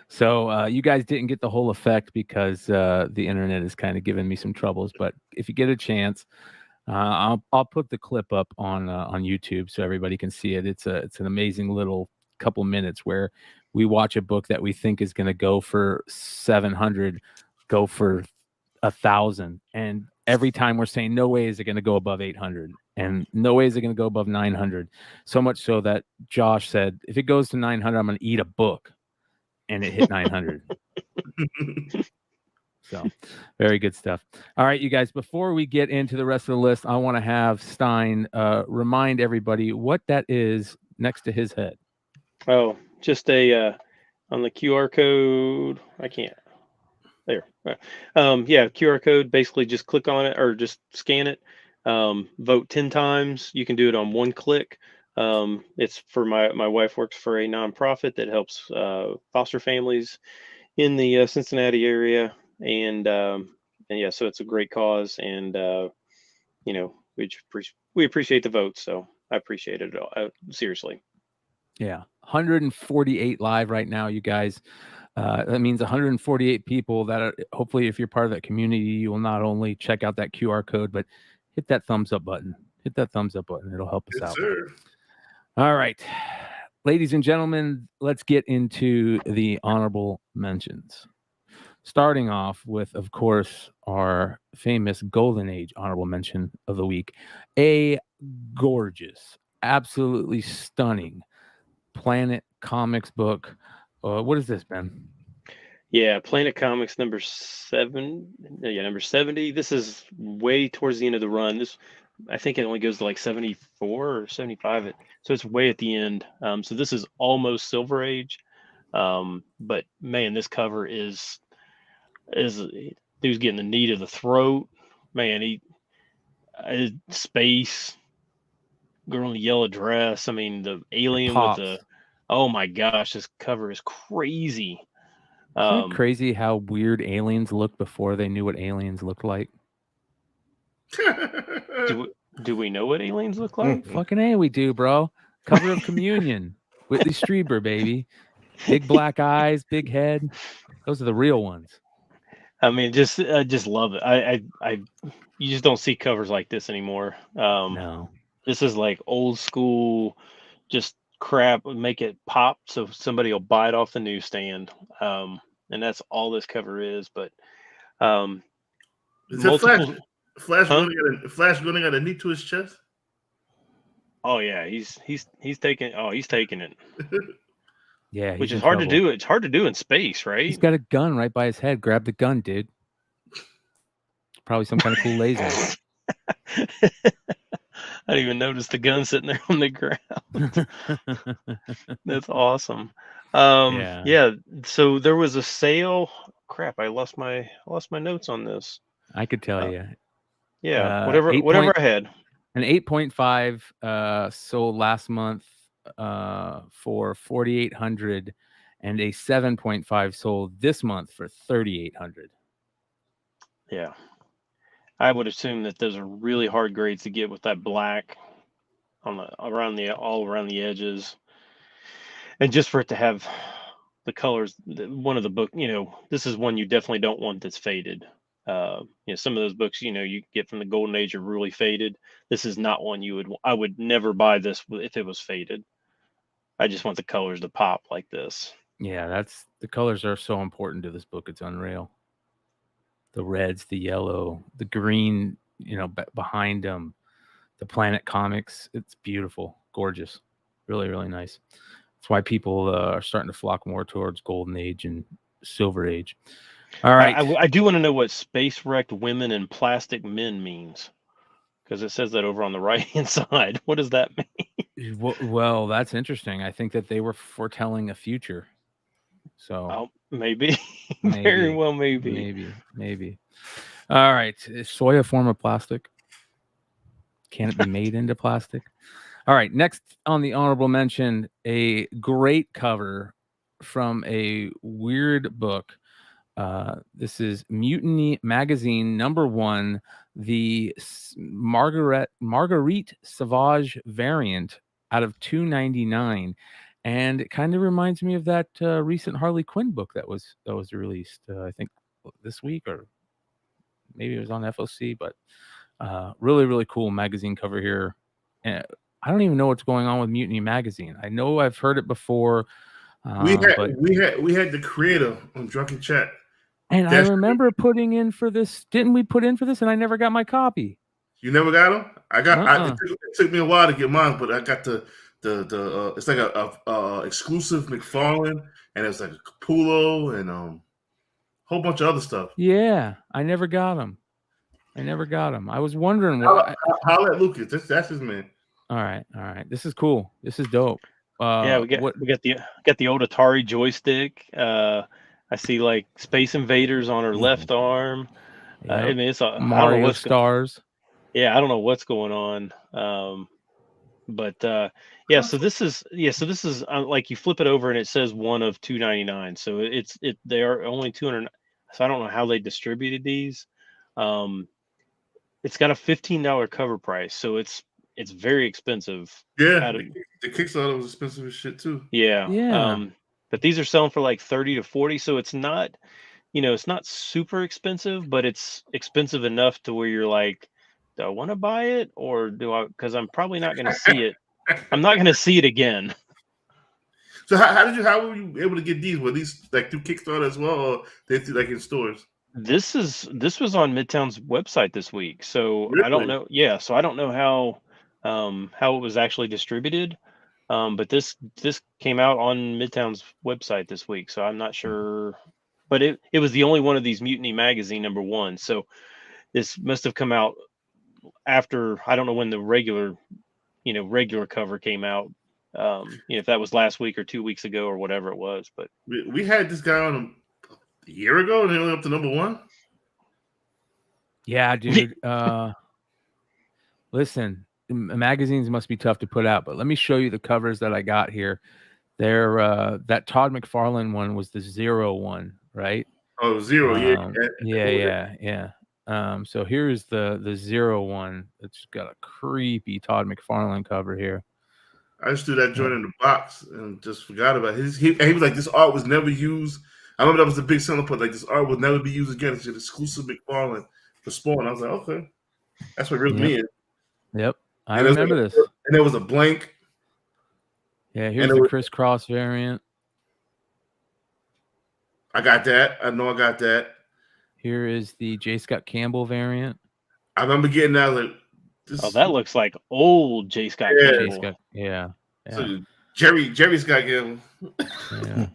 So you guys didn't get the whole effect because the internet is kind of giving me some troubles. But if you get a chance, I'll put the clip up on YouTube so everybody can see it. It's an amazing little couple minutes where we watch a book that we think is going to go for 700, go for 1,000, and every time we're saying no way is it going to go above 800, and no way is it going to go above 900. So much so that Josh said, if it goes to 900, I'm going to eat a book, and it hit 900. So very good stuff. All right, you guys, before we get into the rest of the list, I want to have Stein remind everybody what that is next to his head. Oh, just a on the QR code. I can't. There. Yeah, QR code. Basically, just click on it or just scan it. Vote 10 times. You can do it on one click. It's for my wife works for a nonprofit that helps foster families in the Cincinnati area, and yeah, so it's a great cause, and we appreciate the votes. So I appreciate it all. Seriously. Yeah, 148 live right now, you guys. That means 148 people that are, hopefully, if you're part of that community, you will not only check out that QR code, but hit that thumbs up button. Hit that thumbs up button. It'll help us out. Sir. All right, ladies and gentlemen, let's get into the honorable mentions. Starting off with, of course, our famous Golden Age honorable mention of the week. A gorgeous, absolutely stunning Planet Comics book. What is this, Ben? Yeah, Planet Comics number 7. Yeah, number 70. This is way towards the end of the run. This, I think it only goes to like 74 or 75. So it's way at the end. So this is almost Silver Age. But man, this cover is dude's getting the knee to the throat. Man, space, girl in the yellow dress. I mean, the alien with the, oh my gosh, this cover is crazy. Isn't it crazy how weird aliens looked before they knew what aliens looked like? Do we know what aliens look like? Fucking A, we do, bro. Cover of Communion. Whitley Strieber, baby. Big black eyes, big head. Those are the real ones. I mean, I just love it. You just don't see covers like this anymore. No. This is like old school, just crap. Make it pop so somebody will buy it off the newsstand. And that's all this cover is. But Is it Flash? multiple. Flash Huh? going got a knee to his chest. Oh yeah, he's taking. Oh, he's taking it, Yeah, which he's is in hard to trouble. do. It's hard to do in space, right? He's got a gun right by his head. Grab the gun, dude. Probably some kind of cool laser. I didn't even notice the gun sitting there on the ground. That's awesome. Yeah. Yeah. So there was a sale. Crap, I lost my notes on this. I could tell you. Yeah, whatever I had. An 8.5 sold last month for 4,800, and a 7.5 sold this month for 3,800. Yeah, I would assume that those are really hard grades to get with that black on all around the edges, and just for it to have the colors. One of the book, this is one you definitely don't want that's faded. Some of those books, you get from the golden age are really faded. This is not one I would never buy this if it was faded. I just want the colors to pop like this. Yeah, the colors are so important to this book. It's unreal. The reds, the yellow, the green, behind them, the Planet Comics. It's beautiful, gorgeous, really, really nice. That's why people are starting to flock more towards golden age and silver age. All right. I do want to know what space wrecked women and plastic men means, because it says that over on the right hand side. What does that mean? Well, that's interesting. I think that they were foretelling a future. So maybe. Very well, maybe. All right. Is soy a form of plastic? Can it be made into plastic? All right. Next on the honorable mention, a great cover from a weird book. This is Mutiny Magazine #1, the Marguerite Sauvage variant out of $2.99, and it kind of reminds me of that recent Harley Quinn book that was released. I think this week, or maybe it was on FOC. But really, really cool magazine cover here. And I don't even know what's going on with Mutiny Magazine. I know I've heard it before. We had the creator on Drunken Chat. And I remember putting in for this. Didn't we put in for this? And I never got my copy. You never got them? It took me a while to get mine, but I got the it's like a exclusive McFarlane, and it's like a Capullo and whole bunch of other stuff. Yeah, I never got them. I was wondering. How at Lucas? That's his man. All right. This is cool. This is dope. We got the old Atari joystick. I see like Space Invaders on her left arm. Yep. I mean, it's Mario Stars. I don't know what's going on. So this is like you flip it over and it says one of $2.99. So they are only 200. So I don't know how they distributed these. It's got a $15 cover price, so it's very expensive. Yeah, the Kickstarter was expensive as shit too. Yeah. But these are selling for like 30 to 40, so it's not, it's not super expensive, but it's expensive enough to where you're like, do I want to buy it, or do I? Because I'm probably not going to see it. I'm not going to see it again. So how were you able to get these? Were these like through Kickstarter as well, or they through like in stores? This was on Midtown's website this week, so Really? I don't know. Yeah, so I don't know how it was actually distributed. But this came out on Midtown's website this week, so I'm not sure. But it was the only one of these Mutiny Magazine #1. So this must have come out after, I don't know when the regular cover came out. If that was last week or 2 weeks ago or whatever it was. But we had this guy on a year ago, and they only up to #1. Yeah, dude. Listen. Magazines must be tough to put out, but let me show you the covers that I got here. They're that Todd McFarlane one was the 0 one, right? Oh, 0, yeah. So here's the 0 one. It's got a creepy Todd McFarlane cover here. I just threw that joint in the box and just forgot about it. He was like, this art was never used I remember that was the big selling point. Like, this art will never be used again. It's an exclusive McFarlane for Spawn. I was like, okay, that's what really me is. Yep, I And remember this. And there was a blank. Yeah, here's the crisscross variant. I got that. I know I got that. Here is the J. Scott Campbell variant. I remember getting that. Like, Oh, that looks like old J. Scott Campbell. Yeah. So Jerry Scott Campbell. Yeah.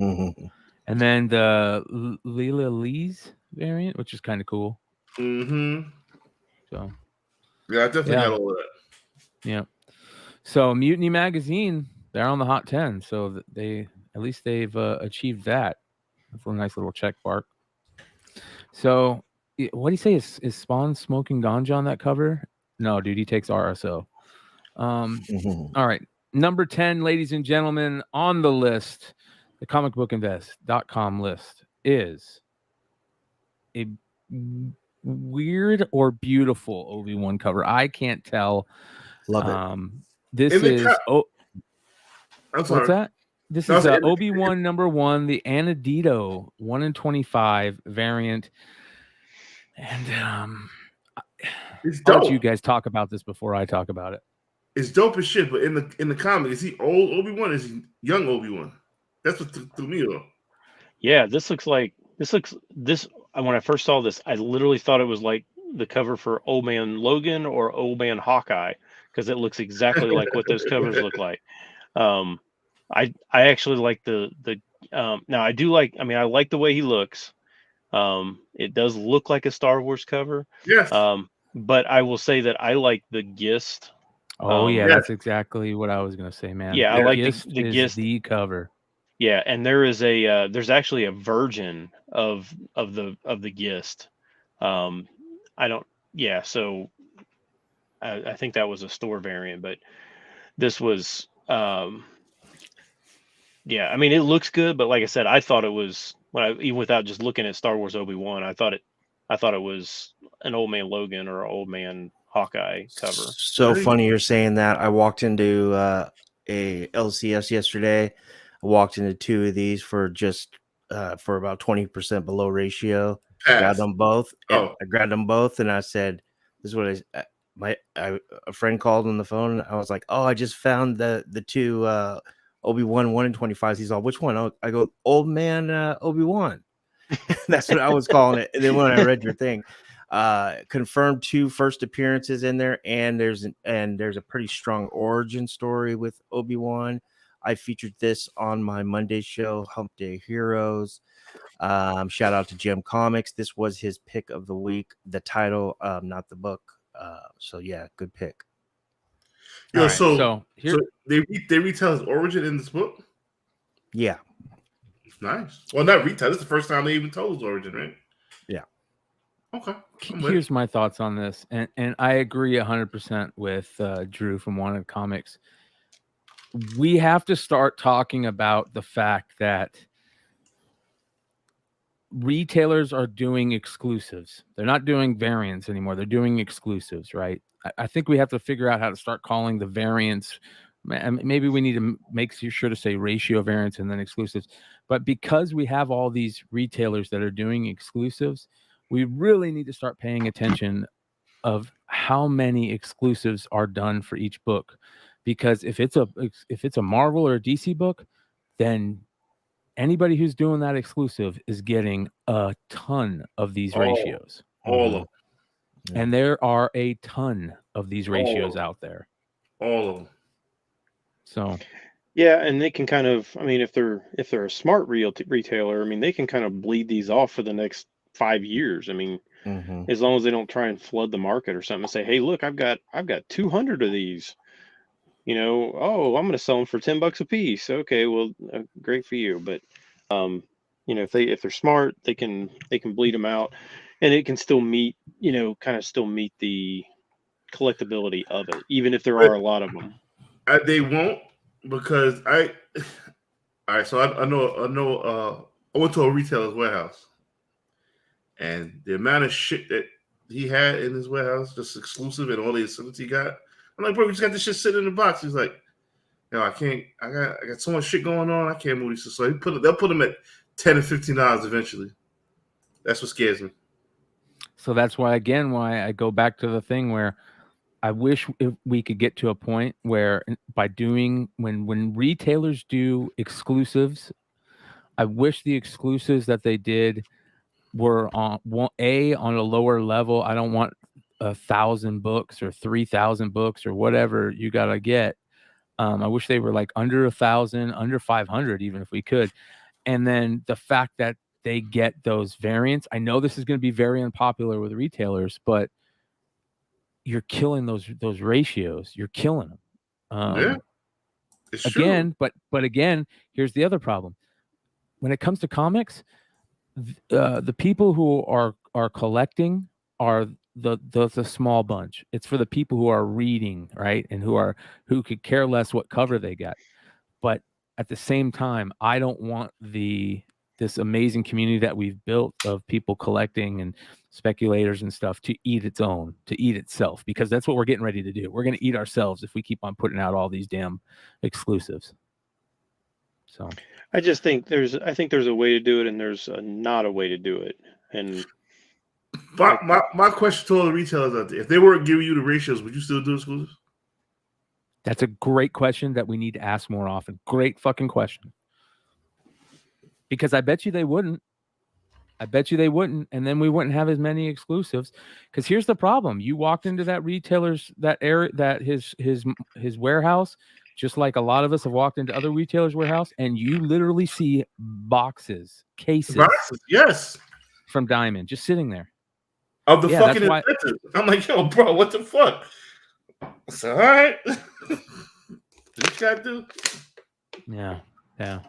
And then the Leela Lee's variant, which is kind of cool. Mm-hmm. So, yeah, I definitely got all of that. Yeah. So Mutiny Magazine, they're on the hot 10. So they've achieved that. That's a nice little check mark. So what do you say? Is Spawn smoking ganja on that cover? No, dude, he takes RSO. All right. Number 10, ladies and gentlemen, on the list, the comicbookinvest.com list is a weird or beautiful Obi-Wan cover. I can't tell. Love it. This is I'm sorry. What's that? This is Obi-Wan #1, the Anadito 1-in-25 variant. And I'll let you guys talk about this before I talk about it. It's dope as shit, but in the comic, is he old Obi-Wan? Is he young Obi-Wan? That's what threw me off. Yeah, this when I first saw this, I literally thought it was like the cover for Old Man Logan or Old Man Hawkeye, because it looks exactly like what those covers look like. I actually like the now I do like, I mean, I like the way he looks. It does look like a Star Wars cover. Yes. But I will say that I like the Gist. That's exactly what I was gonna say, man. Yeah, I like the Gist, the cover. Yeah, and there is there's actually a version of the Gist. So I think that was a store variant, but this was I mean, it looks good, but like I said, I thought it was, even without just looking at Star Wars Obi-Wan, I thought it was an Old Man Logan or an Old Man Hawkeye cover. So funny you're saying that. I walked into a LCS yesterday. I walked into 2 of these for just for about 20% below ratio. Grabbed them both. I grabbed them both, and I said, "This is what a friend called on the phone. I was like, oh, I just found the 2 Obi-Wan 1-in-25s. He's all, which one? I go, Old Man Obi-Wan." That's what I was calling it. And then when I read your thing, confirmed 2 first appearances in there, and there's a pretty strong origin story with Obi-Wan. I featured this on my Monday show, Hump Day Heroes. Shout out to Jim Comics. This was his pick of the week. The title, not the book. So yeah, good pick. Yeah, right, so they retell his origin in this book? Yeah. Nice. Well, not retell. This is the first time they even told his origin, right? Yeah. Okay. Here's my thoughts on this, and I agree 100% with Drew from Wanted Comics. We have to start talking about the fact that retailers are doing exclusives. They're not doing variants anymore. They're doing exclusives, right? I think we have to figure out how to start calling the variants. Maybe we need to make sure to say ratio variants and then exclusives. But because we have all these retailers that are doing exclusives, we really need to start paying attention of how many exclusives are done for each book. Because if it's a Marvel or a DC book, then anybody who's doing that exclusive is getting a ton of these ratios. All of them. And there are a ton of these ratios out there. All of them. So, yeah, and they can kind of, I mean, if they're a smart retailer, I mean, they can kind of bleed these off for the next 5 years. I mean, as long as they don't try and flood the market or something and say, hey, look, I've got 200 of these. I'm going to sell them for $10 a piece. Okay, well, great for you. But, if they're smart, they can bleed them out, and it can still meet, still meet the collectability of it, even if there are a lot of them. They won't, because all right. So I know. I went to a retailer's warehouse, and the amount of shit that he had in his warehouse, just exclusive, and all the incentives he got. I'm like, bro, we just got this shit sitting in the box. He's like, I got so much shit going on, I can't move these. So they'll put them at $10 and $15 eventually. That's what scares me. So that's why I go back to the thing where I wish if we could get to a point where when retailers do exclusives, I wish the exclusives that they did were on a lower level. I don't want 1,000 books or 3,000 books or whatever you gotta get. I wish they were like under 1,000, under 500, even if we could. And then the fact that they get those variants. I know this is going to be very unpopular with retailers, but you're killing those ratios. You're killing them. Yeah, it's Again, true. but again, here's the other problem. When it comes to comics, the people who are collecting are the small bunch. It's for the people who are reading, right, and who could care less what cover they get. But at the same time, I don't want this amazing community that we've built of people collecting and speculators and stuff to eat itself, because that's what we're getting ready to do. We're going to eat ourselves if we keep on putting out all these damn exclusives. So I just think there's a way to do it, and there's not a way to do it. And my question to all the retailers out there: if they weren't giving you the ratios, would you still do exclusives? that's a great question that we need to ask more often. Great fucking question. Because I bet you they wouldn't. And then we wouldn't have as many exclusives. Because here's the problem: you walked into that retailer's his warehouse, just like a lot of us have walked into other retailers' warehouse, and you literally see cases, yes, from Diamond just sitting there. Of the fucking incentives. I'm like, yo, bro, what the fuck? So, all right. What you gotta do? Yeah.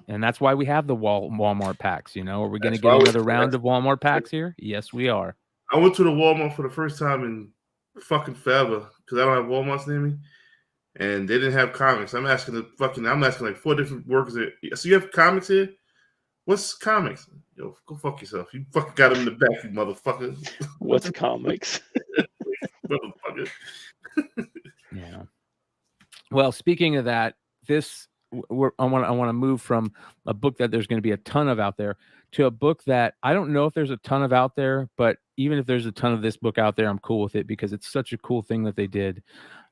And that's why we have the Walmart packs, Are we going to get another round of Walmart packs here? Yes, we are. I went to the Walmart for the first time in fucking forever because I don't have Walmarts near me. And they didn't have comics. I'm asking like 4 different workers there. So you have comics here? What's comics? Yo, go fuck yourself. You fucking got them in the back, you motherfucker. What's comics? Motherfucker. Yeah. Well, speaking of that, I want to move from a book that there's going to be a ton of out there to a book that I don't know if there's a ton of out there, but even if there's a ton of this book out there, I'm cool with it because it's such a cool thing that they did.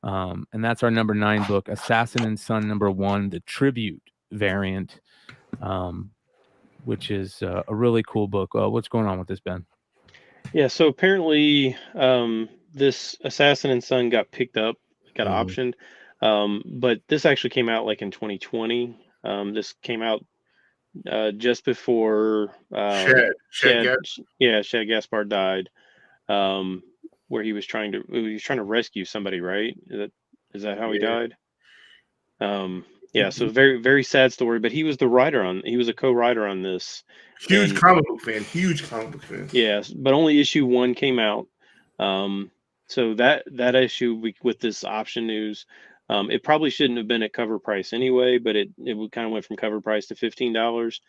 And that's our number 9 book, Assassin and Son #1, the tribute variant, which is a really cool book. What's going on with this, Ben? Yeah, so apparently this Assassin and Son got picked up, got optioned. But this actually came out like in 2020. This came out just before Shad Gaspard died, where he was trying to rescue somebody, right? Is that how he died? Yeah, so very, very sad story, but he was a co-writer on this. Huge comic book fan. Yes, but only issue 1 came out. So that issue with this option news, it probably shouldn't have been at cover price anyway, but it kind of went from cover price to $15.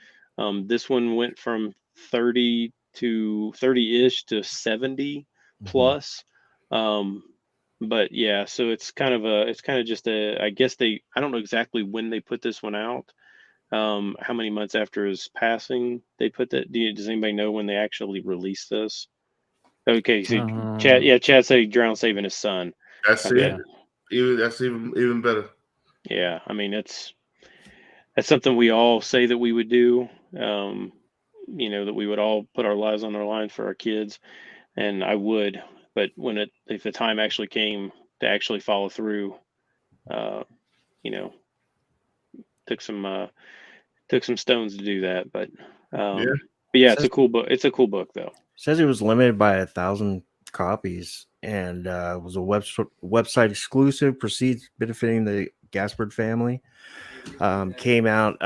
This one went from 30-ish to 70 plus. But yeah, so it's kind of just I guess I don't know exactly when they put this one out. How many months after his passing they put that? Does anybody know when they actually released this? Okay, so Chad said drown saving his son. That's it. That's even better. Yeah, I mean that's something we all say that we would do. That we would all put our lives on the line for our kids, and I would. But if the time actually came to actually follow through, took some stones to do that. But yeah, it's a cool book. It's a cool book though. Says it was limited by 1,000 copies and was a website exclusive, proceeds benefiting the Gaspard family. Came out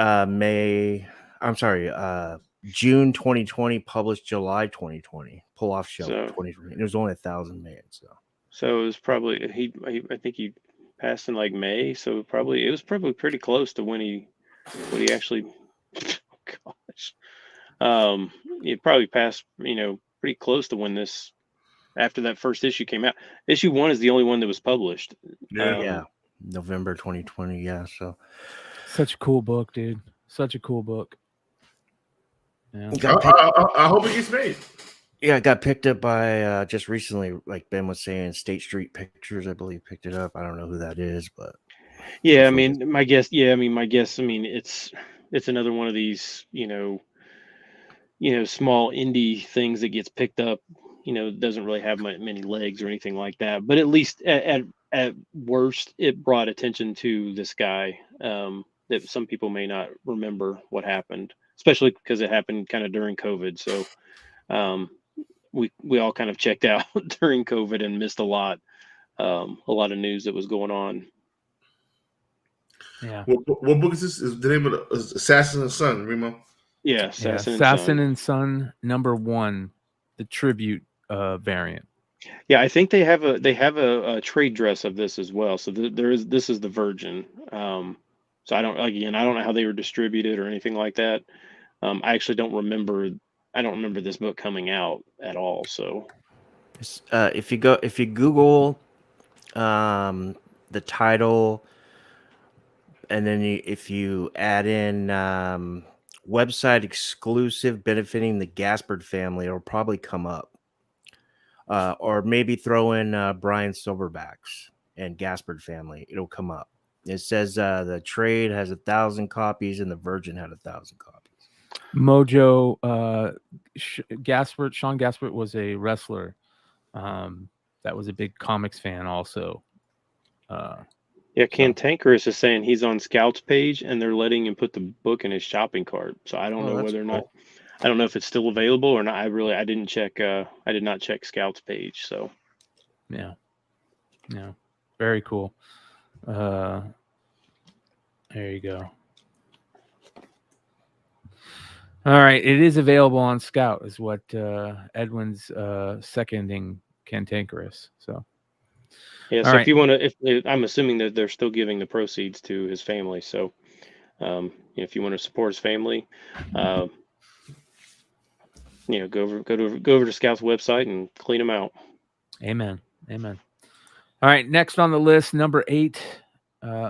June 2020, published July 2020, pull off shelf 2020. There was only 1,000 made. So it was probably I think he passed in like May, so it was probably pretty close to when he actually oh gosh. It probably passed, pretty close to when this, after that first issue came out. Issue 1 is the only one that was published. November 2020. Yeah, so such a cool book, dude. Such a cool book. Yeah. I hope it gets made. Yeah, it got picked up by just recently, like Ben was saying, State Street Pictures, I believe, picked it up. I don't know who that is, but Yeah, I hopefully mean, my guess. Yeah, I mean, my guess. I mean, it's another one of these, small indie things that gets picked up. Doesn't really have many legs or anything like that. But at least at worst, it brought attention to this guy that some people may not remember what happened, especially because it happened kind of during COVID. So we all kind of checked out during COVID and missed a lot of news that was going on. Yeah. What book is this? Is the name of the Assassin and Son, Remo? Yeah, Assassin and Son #1, the tribute variant. Yeah, I think they have a trade dress of this as well. So this is the Virgin. So I don't know how they were distributed or anything like that. I actually don't remember. I don't remember this book coming out at all. So if you Google the title, and then if you add in website exclusive benefiting the Gaspard family, it'll probably come up. Or maybe throw in Brian Silverbacks and Gaspard family. It'll come up. It says the trade has 1,000 copies and the Virgin had 1,000 copies. Mojo, Sean Gaspard was a wrestler. That was a big comics fan also. yeah, Cantankerous is saying he's on Scout's page and they're letting him put the book in his shopping cart. So I don't know whether or not. I don't know if it's still available or not. I didn't check. I did not check Scout's page. So, yeah, very cool. There you go. All right, it is available on Scout, is what Edwin's seconding Cantankerous. So, yeah. So if you want to, I'm assuming that they're still giving the proceeds to his family. So, if you want to support his family. Go over to Scout's website and clean them out. Amen. All right, next on the list, number 8.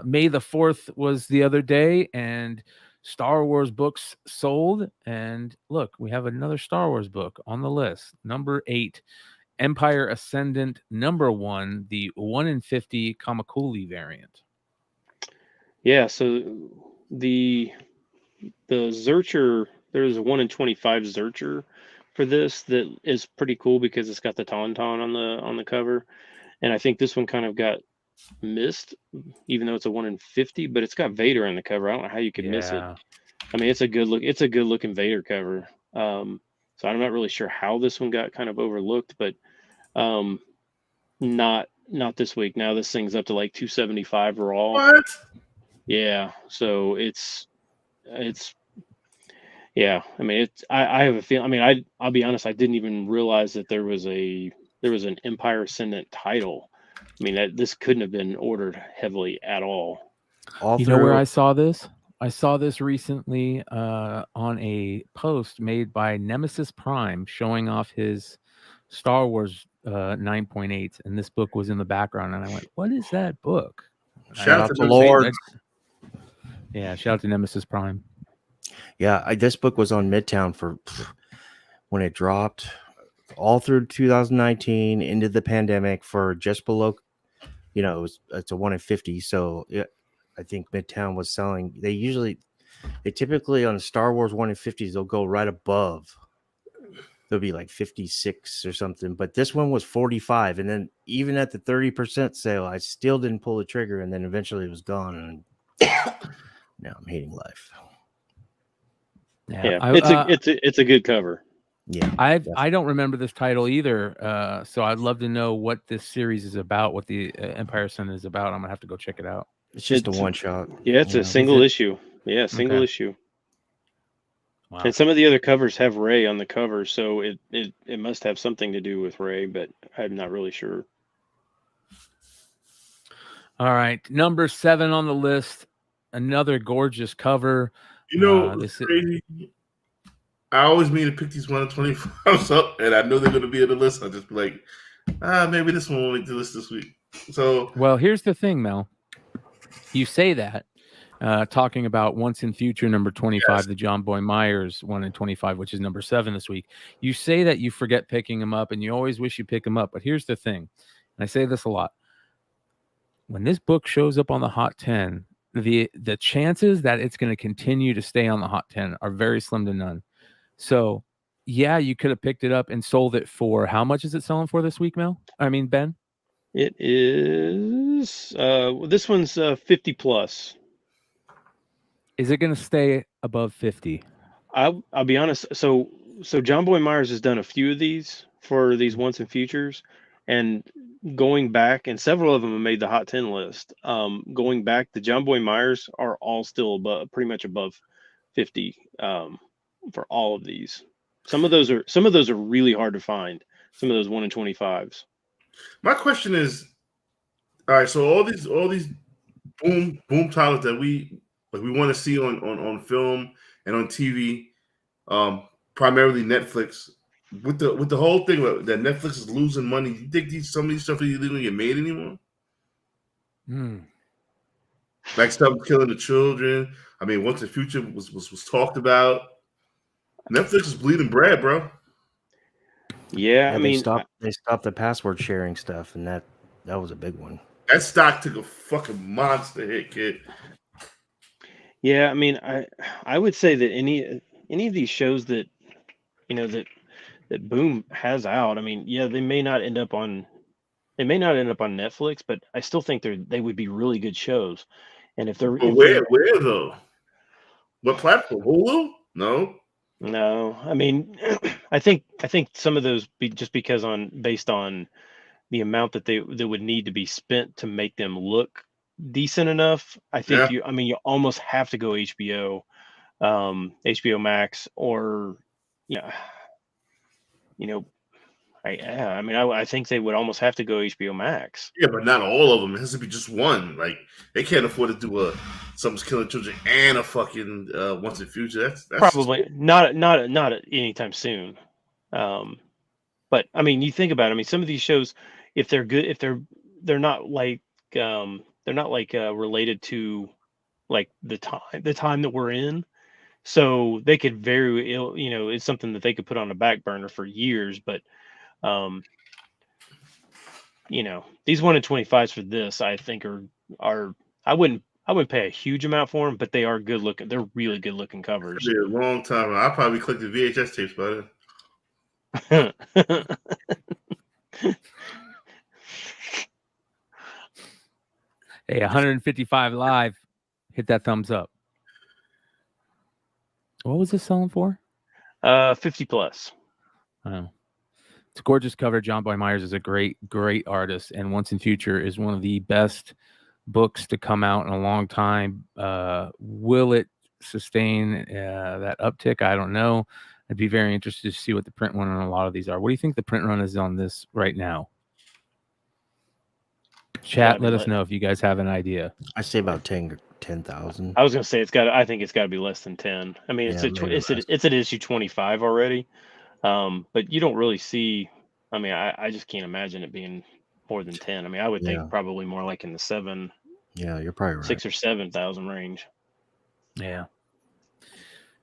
May the 4th was the other day, and Star Wars books sold. And look, we have another Star Wars book on the list. Number 8, Empire Ascendant #1, the 1 in 50 Kamakuli variant. Yeah. So the Zercher, there's a 1 in 25 Zercher for this that is pretty cool because it's got the Tauntaun on the cover, and I think this one kind of got missed, even though it's a 1 in 50. But it's got Vader on the cover. I don't know how you could miss it. I mean, it's a good look. It's a good looking Vader cover. So I'm not really sure how this one got kind of overlooked, but not this week. Now this thing's up to like 275 raw. What? Yeah. So it's. Yeah, I mean, I have a feeling. I mean, I'll be honest. I didn't even realize that there was an Empire Ascendant title. I mean, this couldn't have been ordered heavily at all. You know where I saw this? I saw this recently on a post made by Nemesis Prime showing off his Star Wars 9.8, and this book was in the background, and I went, "What is that book?" Shout out to Lord. Yeah, shout out to Nemesis Prime. Yeah, this book was on Midtown for when it dropped all through 2019 into the pandemic for just below, it's a 1 in 50. So I think Midtown was selling. They typically on Star Wars 1 in 50s, they'll go right above. They'll be like 56 or something. But this one was 45. And then even at the 30% sale, I still didn't pull the trigger. And then eventually it was gone. And now I'm hating life. Yeah, it's a good cover. Yeah, I don't remember this title either. So I'd love to know what this series is about, what the Empire Ascendant is about. I'm gonna have to go check it out. It's just a one shot. Yeah, it's a single issue. Yeah, single issue. Wow. And some of the other covers have Rey on the cover, so it must have something to do with Rey, but I'm not really sure. All right, number 7 on the list. Another gorgeous cover. This is crazy. I always mean to pick these 1 in 25s up, and I know they're going to be on the list. I'll just be like, maybe this one won't make the list this week. So, well, here's the thing, Mel. You say that. talking about Once in Future number 25, Yes. the John Boy Myers 1 in 25, which is number 7 this week. You say that you forget picking them up, and you always wish you pick them up. But here's the thing, and I say this a lot. When this book shows up on the Hot 10, the chances that it's going to continue to stay on the Hot 10 are very slim to none. So, yeah, you could have picked it up and sold it for, how much is it selling for this week, Mel? I mean, Ben? It is this one's 50 plus. Is it going to stay above 50? I'll be honest. So John Boy Myers has done a few of these for these Once and Futures, and going back, and several of them have made the Hot 10 list. Going back, the John Boy Myers are all still pretty much above 50 for all of these. Some of those are really hard to find. Some of those 1 in 25s. My question is, all right, so all these boom titles that we want to see on film and on TV, primarily Netflix. With the whole thing that Netflix is losing money, you think some of these stuff are going to get made anymore? Like stuff killing the children. I mean, Once in the Future was talked about. Netflix is bleeding bread, bro. Yeah, I mean, they stopped the password sharing stuff, and that was a big one. That stock took a fucking monster hit, kid. Yeah, I mean, I would say that any of these shows that that Boom has out, I mean, yeah, they may not end up on Netflix, but I still think they would be really good shows. And if they're where though? What platform? Hulu? No, I mean, I think some of those based on the amount that would need to be spent to make them look decent enough. I think you almost have to go HBO, HBO Max, or I think they would almost have to go HBO Max. Yeah, but not all of them. It has to be just one. Like they can't afford to do Something's Killing Children and a fucking Once in the Future. That's probably not anytime soon. But I mean, you think about it. I mean, some of these shows, if they're good, if they're not related to like the time that we're in, so they could very ill, it's something that they could put on a back burner for years. But these 1 in 25s for this, I think are I wouldn't pay a huge amount for them, but they are good looking. They're really good looking covers. It'll be a long time. I'll probably click the VHS tapes by then. Hey, 155 live. Hit that thumbs up. What was this selling for? 50 plus. Oh. It's a gorgeous cover. John Boy Myers is a great artist, and Once in Future is one of the best books to come out in a long time. Will it sustain that uptick? I don't know. I'd be very interested to see what the print run on a lot of these are. What do you think the print run is on this right now? Chat, let us know if you guys have an idea. I say about 10,000. I was gonna say I think it's got to be less than 10. I mean, it's at issue 25 already, but you don't really see. I mean, I just can't imagine it being more than 10. I mean, I would think probably more like in the 7. Yeah, you're probably right. 6 or 7,000 range. Yeah.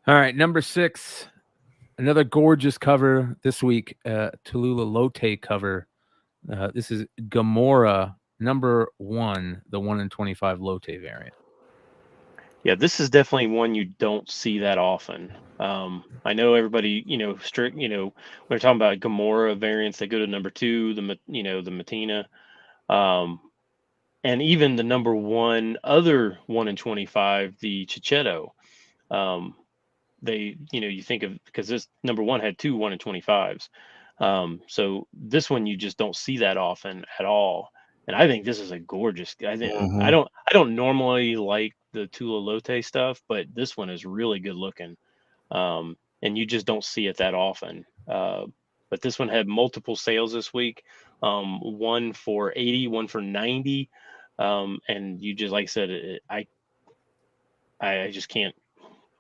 All right, number 6, another gorgeous cover this week. Tallulah Lotte cover. This is Gamora number 1, the 1 in 25 Lotte variant. Yeah, this is definitely one you don't see that often. I know everybody, when we're talking about Gamora variants, they go to number 2, the Matina, and even the number 1 other 1 in 25, the Chichetto. You think of, because this number 1 had 2 1 in 25s. So this one you just don't see that often at all. And I think this is a gorgeous. I don't normally like the Tallulah Lotte stuff, but this one is really good looking. And you just don't see it that often. But this one had multiple sales this week. One for 80, one for 90. And you just, like I said, I just can't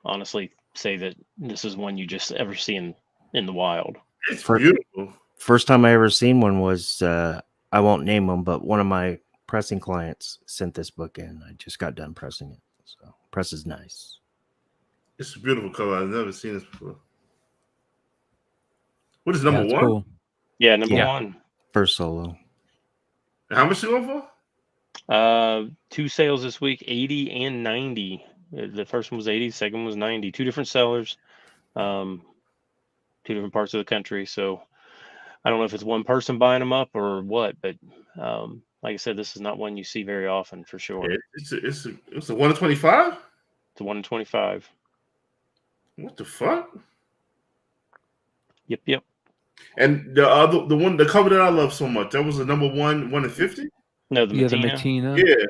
honestly say that this is one you just ever see in the wild. It's beautiful. First time I ever seen one was I won't name them, but one of my pressing clients sent this book in. I just got done pressing it. So Press is nice. It's a beautiful color. I've never seen this before. What is Yeah, number it's one? cool. Yeah, number Yeah. one. First solo. And how much is it going for? 2 sales this week, 80 and 90. The first one was 80, the second one was 90. 2 different sellers, 2 different parts of the country. So I don't know if it's one person buying them up or what, but like I said, this is not one you see very often for sure. Yeah, it's a 1 in 25? It's a 1 in 25. What the fuck? Yep. And the cover that I love so much, that was the number 1 in 50? No, the Yeah, the Matina. Matina. Yeah.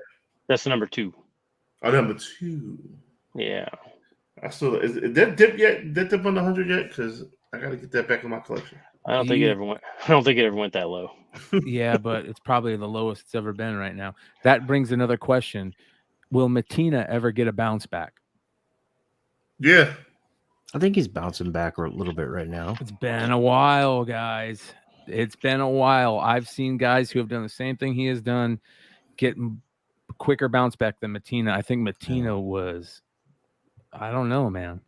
That's the number 2. Oh, number 2. Yeah. I still is that dip yet? That dip under 100 yet? Because I gotta get that back in my collection. I don't think it ever went that low. Yeah, but it's probably the lowest it's ever been right now. That brings another question. Will Matina ever get a bounce back? Yeah. I think he's bouncing back a little bit right now. It's been a while, guys. It's been a while. I've seen guys who have done the same thing he has done get quicker bounce back than Matina. I think Matina was, I don't know, man.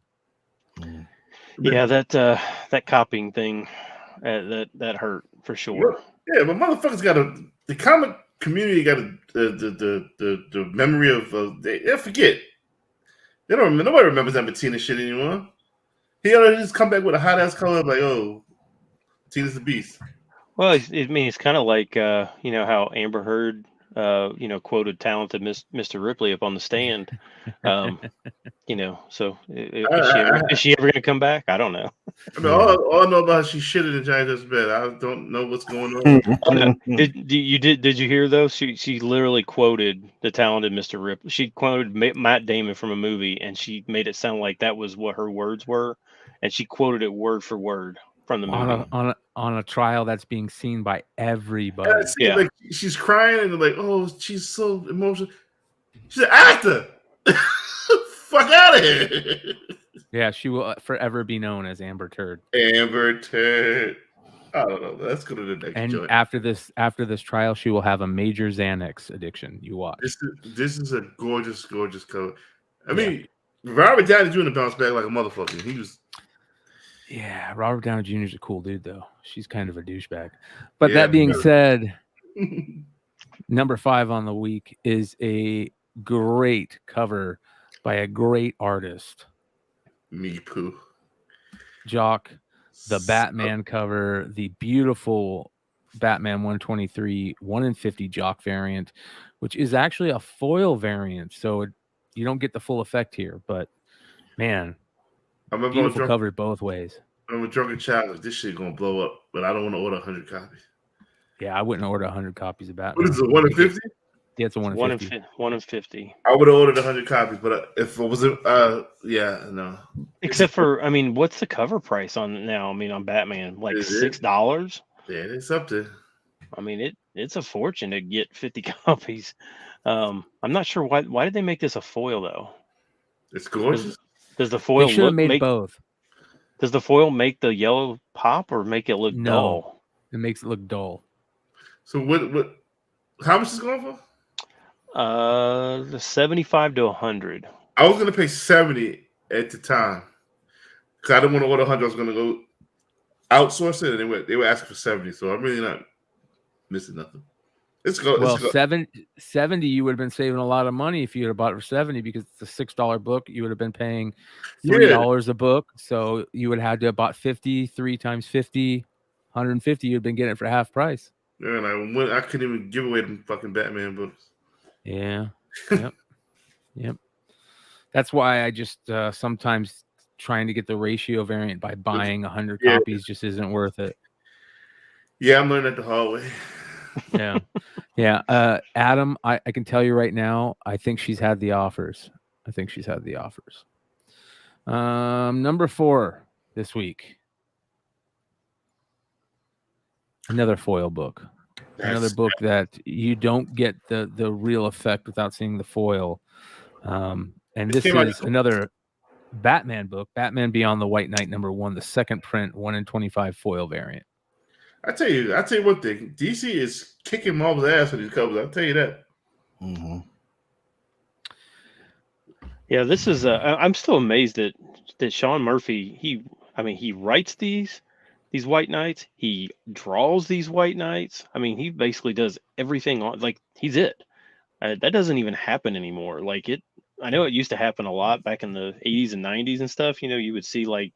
Yeah, that copying thing, that hurt for sure. Yeah, but motherfuckers got the comic community got the memory of they forget. They don't remember. Nobody remembers that Matina shit anymore. He just come back with a hot ass color like, oh, Matina's the beast. Well, it's kind of like how Amber Heard quoted talented Mr. Ripley up on the stand. So is she ever going to come back? I don't know. I mean, all I know about she shitted in Johnny Depp's bed. I don't know what's going on. Did you hear though? She literally quoted the talented Mr. Ripley. She quoted Matt Damon from a movie, and she made it sound like that was what her words were, and she quoted it word for word from the movie on a trial that's being seen by everybody. Yeah. Like she's crying and like, oh, she's so emotional. She's an actor. Fuck out of here. Yeah, she will forever be known as Amber Turd. Amber Turd. I don't know. Let's go to the next And joint. after this trial, she will have a major Xanax addiction. You watch. This is a gorgeous, gorgeous cover. I mean, Robert Downey Jr. bounced back like a motherfucker. He was. Yeah, Robert Downey Jr. is a cool dude, though. She's kind of a douchebag. But that being said, number 5 on the week is a great cover by a great artist. Me poo. Jock, the Batman cover, the beautiful Batman 123 1 in 50 Jock variant, which is actually a foil variant, so you don't get the full effect here. But man, beautiful cover both ways. I'm a drunken child. Like, this shit gonna blow up, but I don't want to order 100 copies. Yeah, I wouldn't order 100 copies of Batman. What is it? 1 in 50? Yeah, it's a 1 in 50. 1 in 50. I would have ordered 100 copies, but if it was no. Except for, what's the cover price on now? On Batman, like $6. Yeah, it's up there. It's a fortune to get 50 copies. I'm not sure why did they make this a foil though? It's gorgeous. Does the foil they should have made both? Does the foil make the yellow pop or make it look dull? It makes it look dull. So what? How much is it going for? 75 to 100. I was gonna pay 70 at the time because I didn't want to order 100. I was gonna go outsource it, and they were asking for 70. So I'm really not missing nothing. Well, 70, you would have been saving a lot of money if you had bought it for 70 because it's a $6 book. You would have been paying $3 a book, so you would have had to have bought 50, 3 times 50, 150. You'd been getting it for half price. Yeah, and I couldn't even give away them fucking Batman books. Yeah. Yep. That's why I just sometimes trying to get the ratio variant by buying 100 copies just isn't worth it. Yeah, I'm learning at the hard way. Yeah. Adam, I can tell you right now, I think she's had the offers. Number 4 this week. Another foil book. Another book that you don't get the real effect without seeing the foil. And this is another Batman book, Batman Beyond the White Knight #1, the second print, 1 in 25 foil variant. I tell you one thing. DC is kicking Marvel's ass with these covers. I'll tell you that. Mm-hmm. Yeah, this is. I'm still amazed that Sean Murphy. He writes these White Knights. He draws these White Knights. I mean, he basically does everything on. Like he's it. That doesn't even happen anymore. Like it. I know it used to happen a lot back in the 80s and 90s and stuff. You would see like,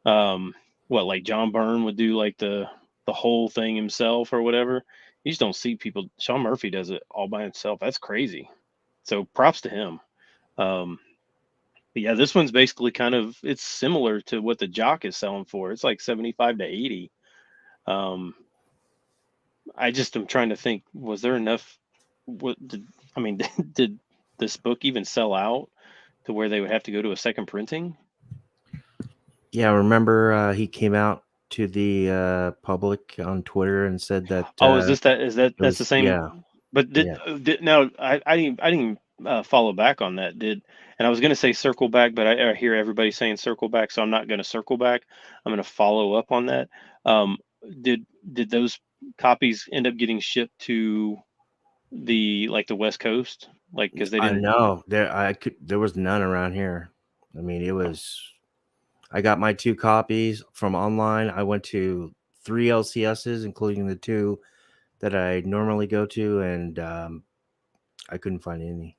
like John Byrne would do like the whole thing himself or whatever. You just don't see people. Sean Murphy does it all by himself. That's crazy. So props to him. But yeah, this one's basically it's similar to what the Jock is selling for. It's like 75 to 80. I just am trying to think, was there enough? Did this book even sell out to where they would have to go to a second printing? Yeah, remember he came out to the public on Twitter and said that. Is that's the same? Yeah. But now I didn't follow back on that. And I was going to say circle back, but I hear everybody saying circle back, so I'm not going to circle back. I'm going to follow up on that. Did those copies end up getting shipped to the West Coast? Like because they didn't. I know there was none around here. I mean, it was. I got my 2 copies from online. I went to 3 LCSs, including the 2 that I normally go to, and I couldn't find any.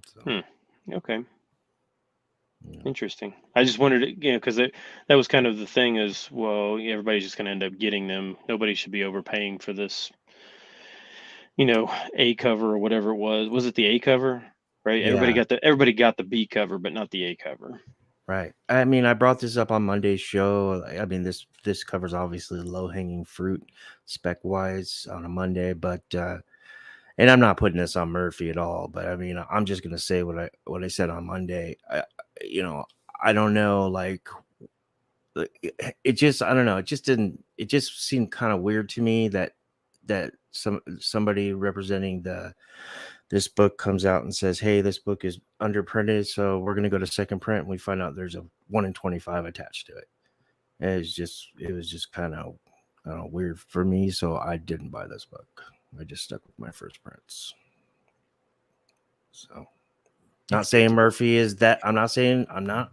So. Okay. Yeah. Interesting. I just wondered, because that was kind of the thing is, well, everybody's just going to end up getting them. Nobody should be overpaying for this, A cover or whatever it was. Was it the A cover? Right. Yeah. Everybody got the B cover, but not the A cover. Right. I mean, I brought this up on Monday's show. I mean, this covers obviously low-hanging fruit spec-wise on a Monday, but and I'm not putting this on Murphy at all, but I mean, I'm just gonna say what I said on Monday. I don't know, like it just I don't know. It just seemed kind of weird to me that somebody representing this book comes out and says, hey, this book is underprinted, so we're going to go to second print, and we find out there's a 1 in 25 attached to it. And it was just kind of weird for me, so I didn't buy this book. I just stuck with my first prints. So, not saying Murphy is that. I'm not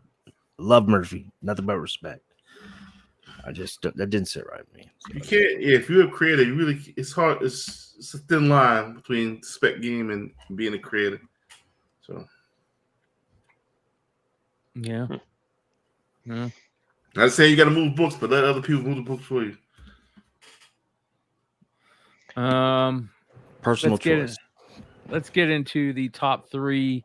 love Murphy, nothing but respect. That didn't sit right with me. So you can't. Yeah, if you're a creator, it's hard. It's a thin line between spec game and being a creator. So, yeah. Not saying you got to move books, but let other people move the books for you. Personal choice. Let's get into the top 3,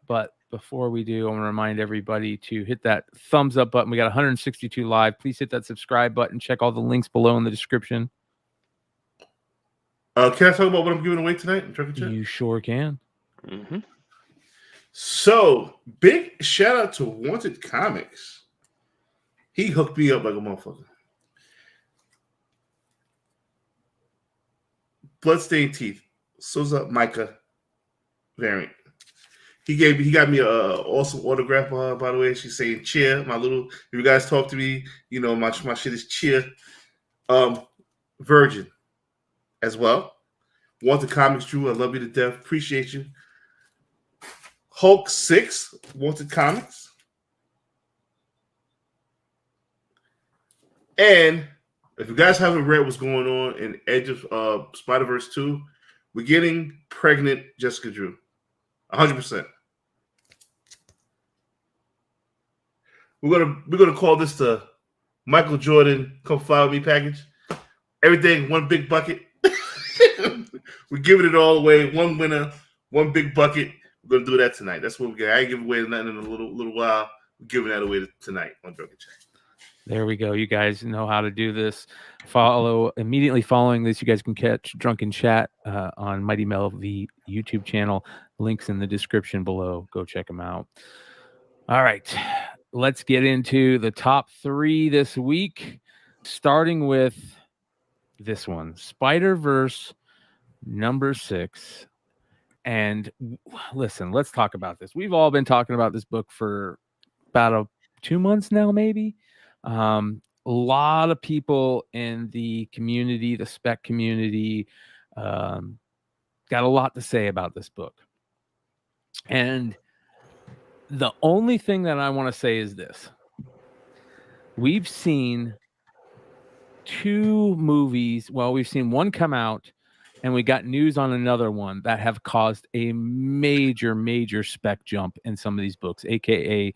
but before we do, I want to remind everybody to hit that thumbs up button. We got 162 live. Please hit that subscribe button. Check all the links below in the description. Can I talk about what I'm giving away tonight? You sure can. Mm-hmm. So, big shout out to Wanted Comics. He hooked me up like a motherfucker. Bloodstained Teeth. So's up Micah variant. He got me a awesome autograph, by the way. She's saying cheer. If you guys talk to me, my shit is cheer. Virgin as well. Wanted Comics, Drew. I love you to death. Appreciate you. Hulk 6, Wanted Comics. And if you guys haven't read what's going on in Edge of Spider-Verse 2, we're getting pregnant Jessica Drew. 100%. We're gonna call this the Michael Jordan Come Fly With Me package. Everything one big bucket. We're giving it all away. One winner, one big bucket. We're gonna do that tonight. That's what we get. I ain't giving away nothing in a little while. We're giving that away tonight on Drunken Chat. There we go. You guys know how to do this. Immediately following this, you guys can catch Drunken Chat on Mighty Mel V YouTube channel. Links in the description below. Go check them out. All right. Let's get into the top 3 this week, starting with this one, Spider-Verse number 6. And listen, let's talk about this. We've all been talking about this book for about 2 months now, maybe. A lot of people in the community, the spec community, got a lot to say about this book. And The only thing that I want to say is this. We've seen 2 movies. Well, we've seen one come out, and we got news on another one that have caused a major spec jump in some of these books, aka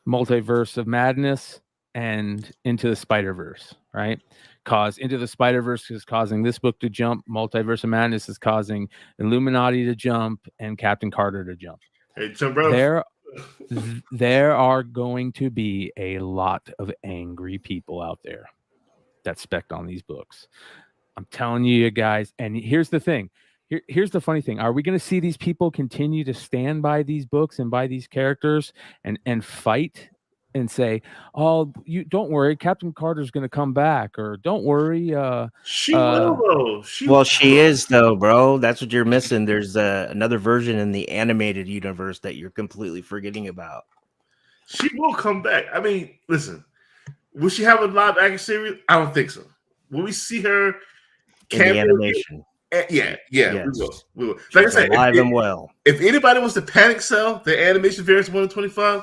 Multiverse of Madness and Into the Spider-Verse, right? Into the Spider-Verse is causing this book to jump. Multiverse of Madness is causing Illuminati to jump and Captain Carter to jump. Hey, jump right. There are going to be a lot of angry people out there that spec'd on these books. I'm telling you guys. And here's the thing. Here's the funny thing. Are we going to see these people continue to stand by these books and by these characters and fight and say, "Oh, you don't worry, Captain Carter's going to come back," or "Don't worry"? She will, though. She is, though, bro. That's what you're missing. There's another version in the animated universe that you're completely forgetting about. She will come back. I mean, listen, will she have a live action series? I don't think so. Will we see her in the animation? Yeah, yes. we will. Like I said, alive and well. If anybody wants to panic sell the animation variants 1 to 25,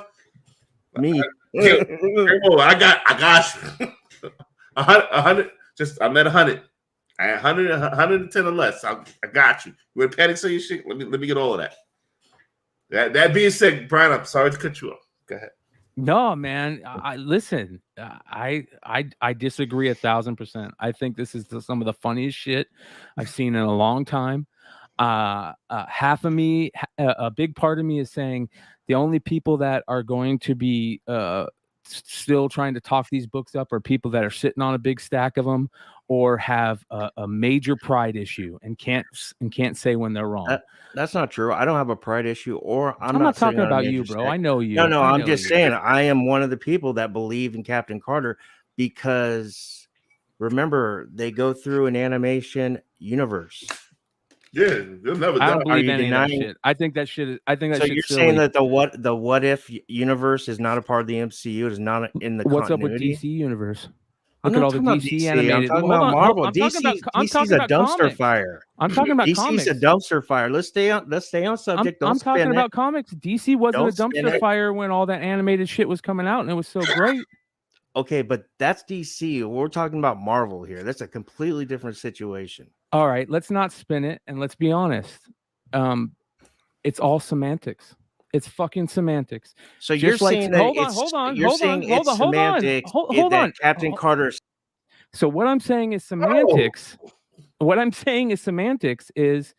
me. I got you. 100. I'm at 100. 110 or less. I got you. You want to panic sell your shit? Let me get all of that. That being said, Brian, I'm sorry to cut you off. Go ahead. No, man. Listen. I disagree 1,000%. I think this is some of the funniest shit I've seen in a long time. Half of me, a big part of me, is saying the only people that are going to be still trying to talk these books up are people that are sitting on a big stack of them or have a major pride issue and can't say when they're wrong. That's not true. I don't have a pride issue, or I'm not talking about you, bro. I know you. No, I'm just saying I am one of the people that believe in Captain Carter because remember, they go through an animation universe. Yeah, they'll never. I don't believe any of that shit. I think that shit. So you're saying that the what if universe is not a part of the MCU? It is not in the. What's continuity? up with DC universe? Look at all the DC animated. I'm talking about Marvel. DC's a dumpster fire. I'm talking about comics. DC's a dumpster fire. Let's stay on subject. I'm talking about comics. DC wasn't a dumpster fire when all that animated shit was coming out, and it was so great. Okay, but that's DC. We're talking about Marvel here. That's a completely different situation. All right, let's not spin it, and let's be honest. It's all semantics. It's fucking semantics. So you're saying that hold on. Captain Carter. So what I'm saying is semantics. What I'm saying is semantics is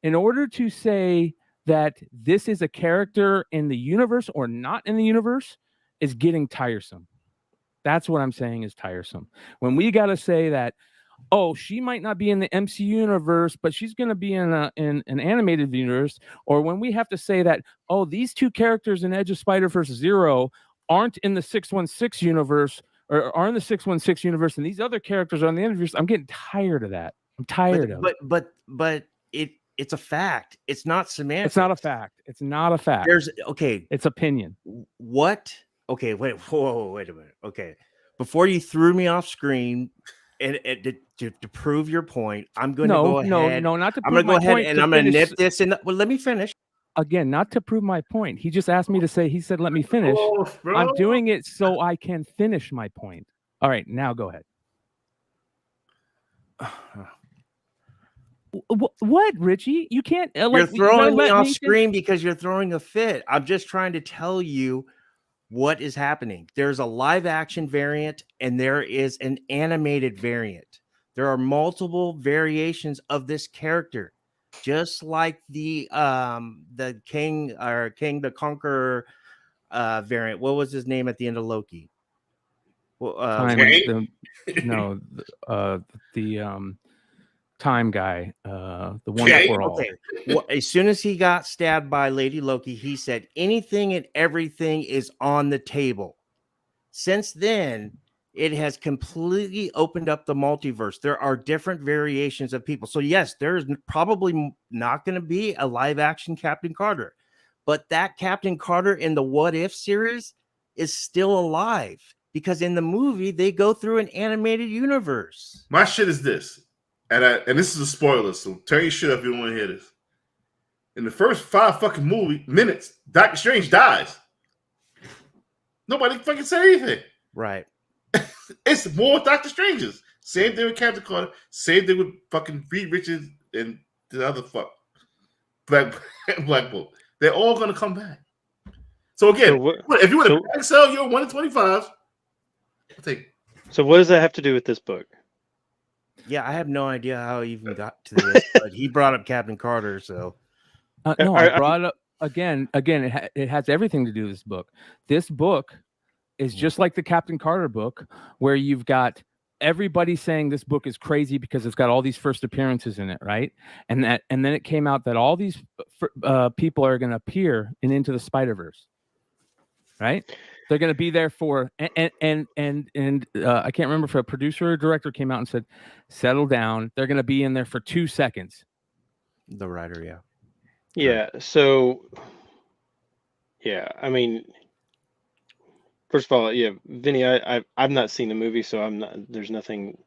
in order to say that this is a character in the universe or not in the universe is getting tiresome. That's what I'm saying is tiresome. When we got to say that, oh, she might not be in the MCU universe, but she's going to be in an animated universe. Or when we have to say that, oh, these 2 characters in Edge of Spider-Verse 0 aren't in the 616 universe or are in the 616 universe, and these other characters are in the universe. I'm getting tired of that. I'm tired of it. But it's a fact. It's not semantics. It's not a fact. It's not a fact. It's opinion. What? Okay, wait a minute. Okay, before you threw me off screen, and to prove your point, I'm going to go ahead. No, not to. I'm going to go ahead and I'm going to nip this in. Well, let me finish. Again, not to prove my point. He just asked me to say. He said, "Let me finish." I'm doing it so I can finish my point. All right, now go ahead. What, Richie? You can't. You're throwing me off screen because you're throwing a fit. I'm just trying to tell you what is happening. There's a live action variant and there is an animated variant. There are multiple variations of this character, just like the King the Conqueror variant. What was his name at the end of Loki? Time guy, the one for all. Okay. Well, as soon as he got stabbed by Lady Loki, he said anything and everything is on the table. Since then, it has completely opened up the multiverse. There are different variations of people. So yes, there's probably not going to be a live action Captain Carter, but that Captain Carter in the What If series is still alive because in the movie they go through an animated universe. My shit is this. And this is a spoiler, so turn your shit up if you don't want to hear this. In the first 5 fucking minutes, Doctor Strange dies. Nobody fucking said anything. Right. It's more Doctor Stranges. Same thing with Captain Carter. Same thing with fucking Reed Richards and the other Black Bolt. They're all gonna come back. So again, if you want to back sell your 1 in 25, I'll take it. So what does that have to do with this book? Yeah, I have no idea how he even got to this, but he brought up Captain Carter, so no, I brought up again. It has everything to do with this book. This book is just like the Captain Carter book, where you've got everybody saying this book is crazy because it's got all these first appearances in it, right? And then it came out that all these people are going to appear in Into the Spider-Verse, right? They're going to be there for and I can't remember if a producer or director came out and said, "Settle down." They're going to be in there for 2 seconds. The writer, yeah. Yeah. So, yeah. I mean, first of all, yeah, Vinny, I've not seen the movie, so I'm not. There's nothing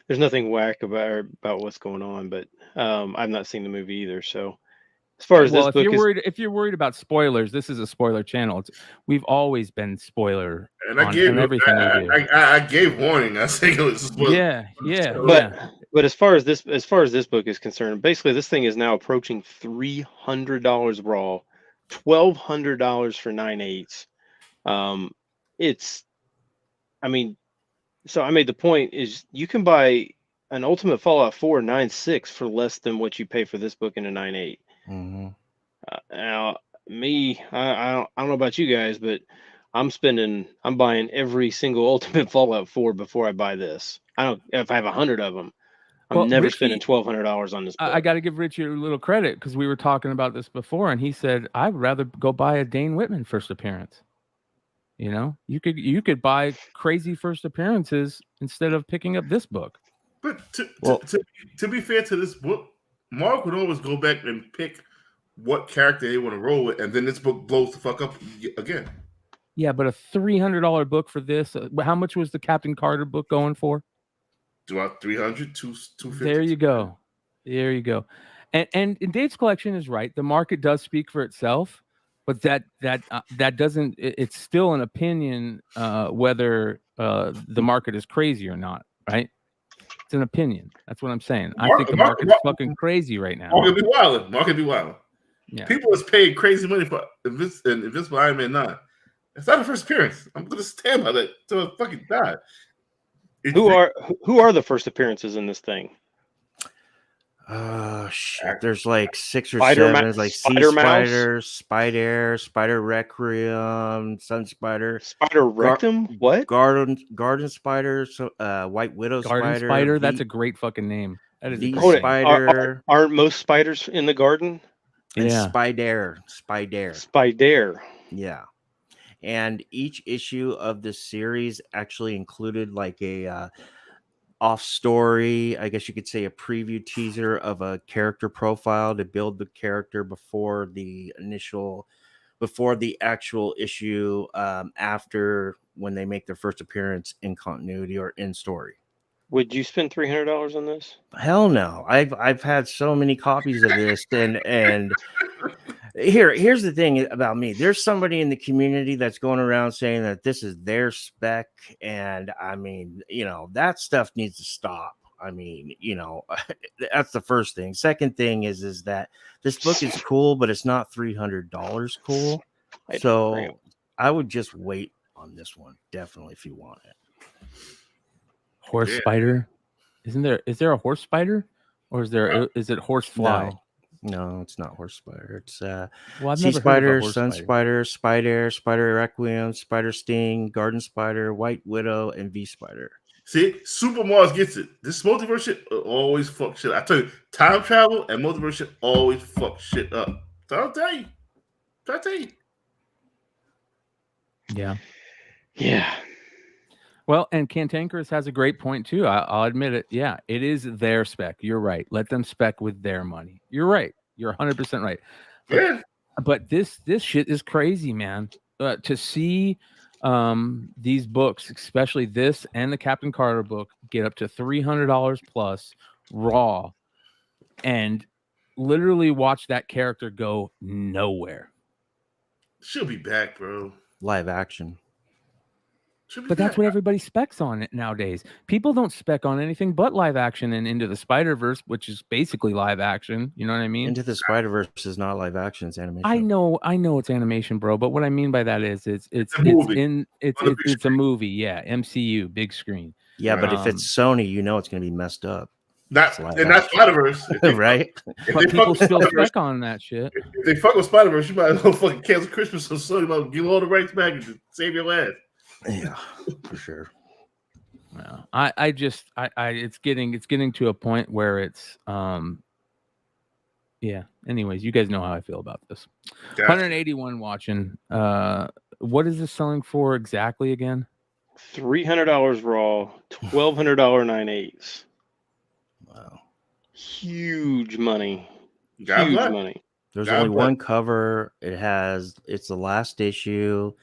whack about what's going on, but I've not seen the movie either. So, as far as well, this book if you're worried about spoilers, this is a spoiler channel. We've always been spoiler and I gave everything we do. I gave warning. I think it was spoiler. Yeah. But as far as this book is concerned, basically this thing is now approaching $300 raw, $1,200 for 9/8. I mean, so I made the point is you can buy an Ultimate Fallout 4 9/6 for less than what you pay for this book in a 9/8. Mm-hmm. Now, I don't know about you guys, but I'm buying every single Ultimate Fallout 4 before I buy this. If I have 100 of them, I'm never spending $1,200 on this book. I got to give Richie a little credit because we were talking about this before, and he said I'd rather go buy a Dane Whitman first appearance. You know, you could buy crazy first appearances instead of picking up this book. But to be fair to this book, Mark would always go back and pick what character they want to roll with, and then this book blows the fuck up again. Yeah, but a $300 book for this. How much was the Captain Carter book going for? About 300, 250. There you go. And Dave's collection is right. The market does speak for itself, but that doesn't. It's still an opinion whether the market is crazy or not. Right? It's an opinion. That's what I'm saying. I think the market's fucking crazy right now. Market be wilding. Yeah. People is paying crazy money for Invincible Iron Man 9. It's not the first appearance. I'm gonna stand by that till I fucking die. Who are the first appearances in this thing? Shit. There's like 6 or Spider 7. Ma- There's like Spider Sea Mouse? Spider, Spider Requiem, Sun Spider, Spider Rectum? What? Garden Spider, White Widow Garden Spider. Spider. That's a great fucking name. That is a V great name. Spider. Aren't most spiders in the garden? And Yeah. Spider. Spider. Yeah. And each issue of this series actually included like a off story, I guess you could say a preview teaser of a character profile to build the character before the actual issue, after when they make their first appearance in continuity or in story. Would you spend $300 on this? Hell no. I've had so many copies of this, and here's the thing about me. There's somebody in the community that's going around saying that this is their spec, and I mean, that stuff needs to stop. I mean, that's the first thing. Second thing is that this book is cool, but it's not $300 cool. So I would just wait on this one, definitely, if you want it. Horse spider? Is there a horse spider, or is it horse fly? No, it's not horse spider. It's I've Sea never heard of a Spider, horse Sun spider. Spider, Spider Requiem, Spider Sting, Garden Spider, White Widow, and V Spider. See, Super Mars gets it. This multiverse shit always fuck shit. I tell you, time travel and multiverse shit always fuck shit up. So I'll tell you. Yeah. Well, and Cantankerous has a great point too. I'll admit it. Yeah, it is their spec. You're right. Let them spec with their money. You're right. You're 100% right. But this shit is crazy, man. To see these books, especially this and the Captain Carter book, get up to $300 plus raw, and literally watched that character go nowhere. She'll be back, bro. Live action. She'll be But that's back. what everybody specs on it nowadays. People don't spec on anything but live action and Into the Spider-Verse, which is basically live action. You know what I mean? Into the Spider-Verse is not live action, it's animation. I know it's animation, bro. But what I mean by that is it's a movie. it's a movie. Yeah, MCU, big screen. Yeah, but if it's Sony, you know it's going to be messed up. Not live and not action. Spider-Verse, Right? But people still spec on that shit. If they fuck with Spider-Verse, you might as well fucking cancel Christmas so Sony might give all the rights back and just save your ass. Yeah, for sure. Well, I just it's getting to a point where it's yeah. Anyways, you guys know how I feel about this. Gotcha. 181 watching. What is this selling for exactly again? $300 raw, $1,200 9/8. Wow. Huge money. God Huge bless. money. There's God only bless. one cover. It's the last issue.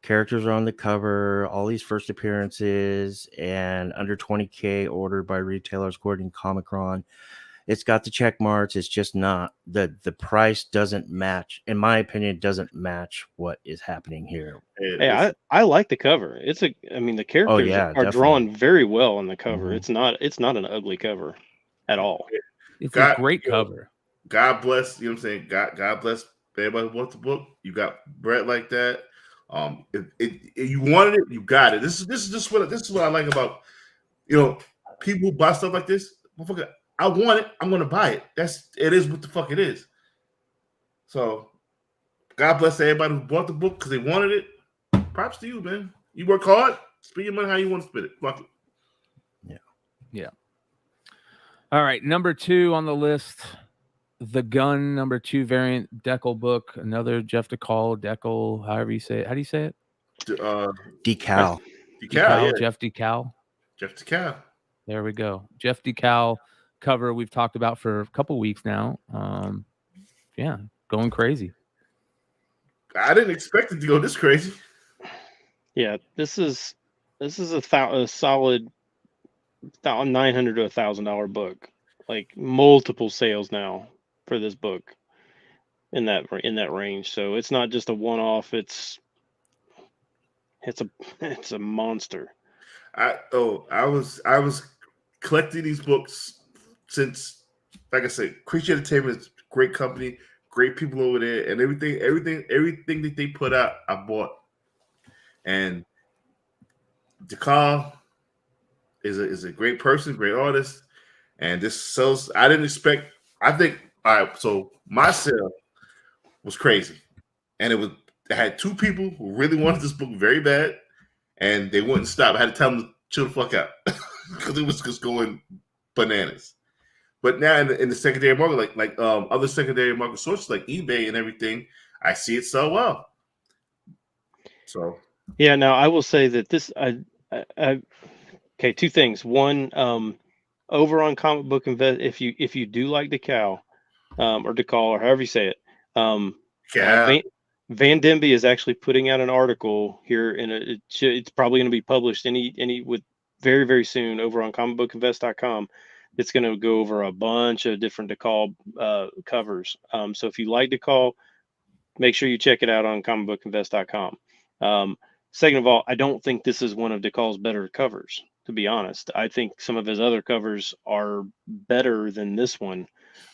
Characters are on the cover, all these first appearances, and under 20K ordered by retailers according to Comic-Con. It's got the check marks. It's just not the price doesn't match, in my opinion, doesn't match what is happening here. Hey, I like the cover. The characters yeah, are definitely. drawn very well on the cover. Mhm. It's not an ugly cover at all. It's God- a great cover. God bless, you know what I'm saying? God bless everybody who bought the book. You got Brett like that. If you wanted it, you got it. This is what I like about, people who buy stuff like this. Motherfucker, I want it. I'm gonna buy it. It is what the fuck it is. So, God bless everybody who bought the book because they wanted it. Props to you, man. You work hard. Spend your money how you want to spend it. Fuck it. Yeah. All right, number 2 on the list, the Gun number 2 variant Deckel book. Another Jeff Deckel, however you say it. How do you say it? Decal. Decal, yeah. Jeff Decal. Jeff Decal. There we go. Jeff Decal cover we've talked about for a couple weeks now. Yeah, going crazy. I didn't expect it to go this crazy. Yeah, this is a solid $900 to $1,000 book. Like multiple sales now for this book in that range. So it's not just a one-off. It's a monster. I was collecting these books since, like I said, Creature Entertainment is a great company, great people over there, and everything that they put out, I bought. And Decal is a great person, great artist, and this sells. I didn't expect. I think all right. So my sale was crazy, and it had 2 people who really wanted this book very bad, and they wouldn't stop. I had to tell them to chill the fuck out because it was just going bananas. But now in the secondary market, like other secondary market sources like eBay and everything, I see it sell well. So Yeah. Now I will say that this. Okay, 2 things. One, over on Comic Book Invest, if you do like Decal, or Decal, or however you say it, Van Denby is actually putting out an article here, and it's probably going to be published with very, very soon over on comicbookinvest.com. It's going to go over a bunch of different Decal covers. So if you like Decal, make sure you check it out on comicbookinvest.com. Second of all, I don't think this is one of Decal's better covers, to be honest. I think some of his other covers are better than this one,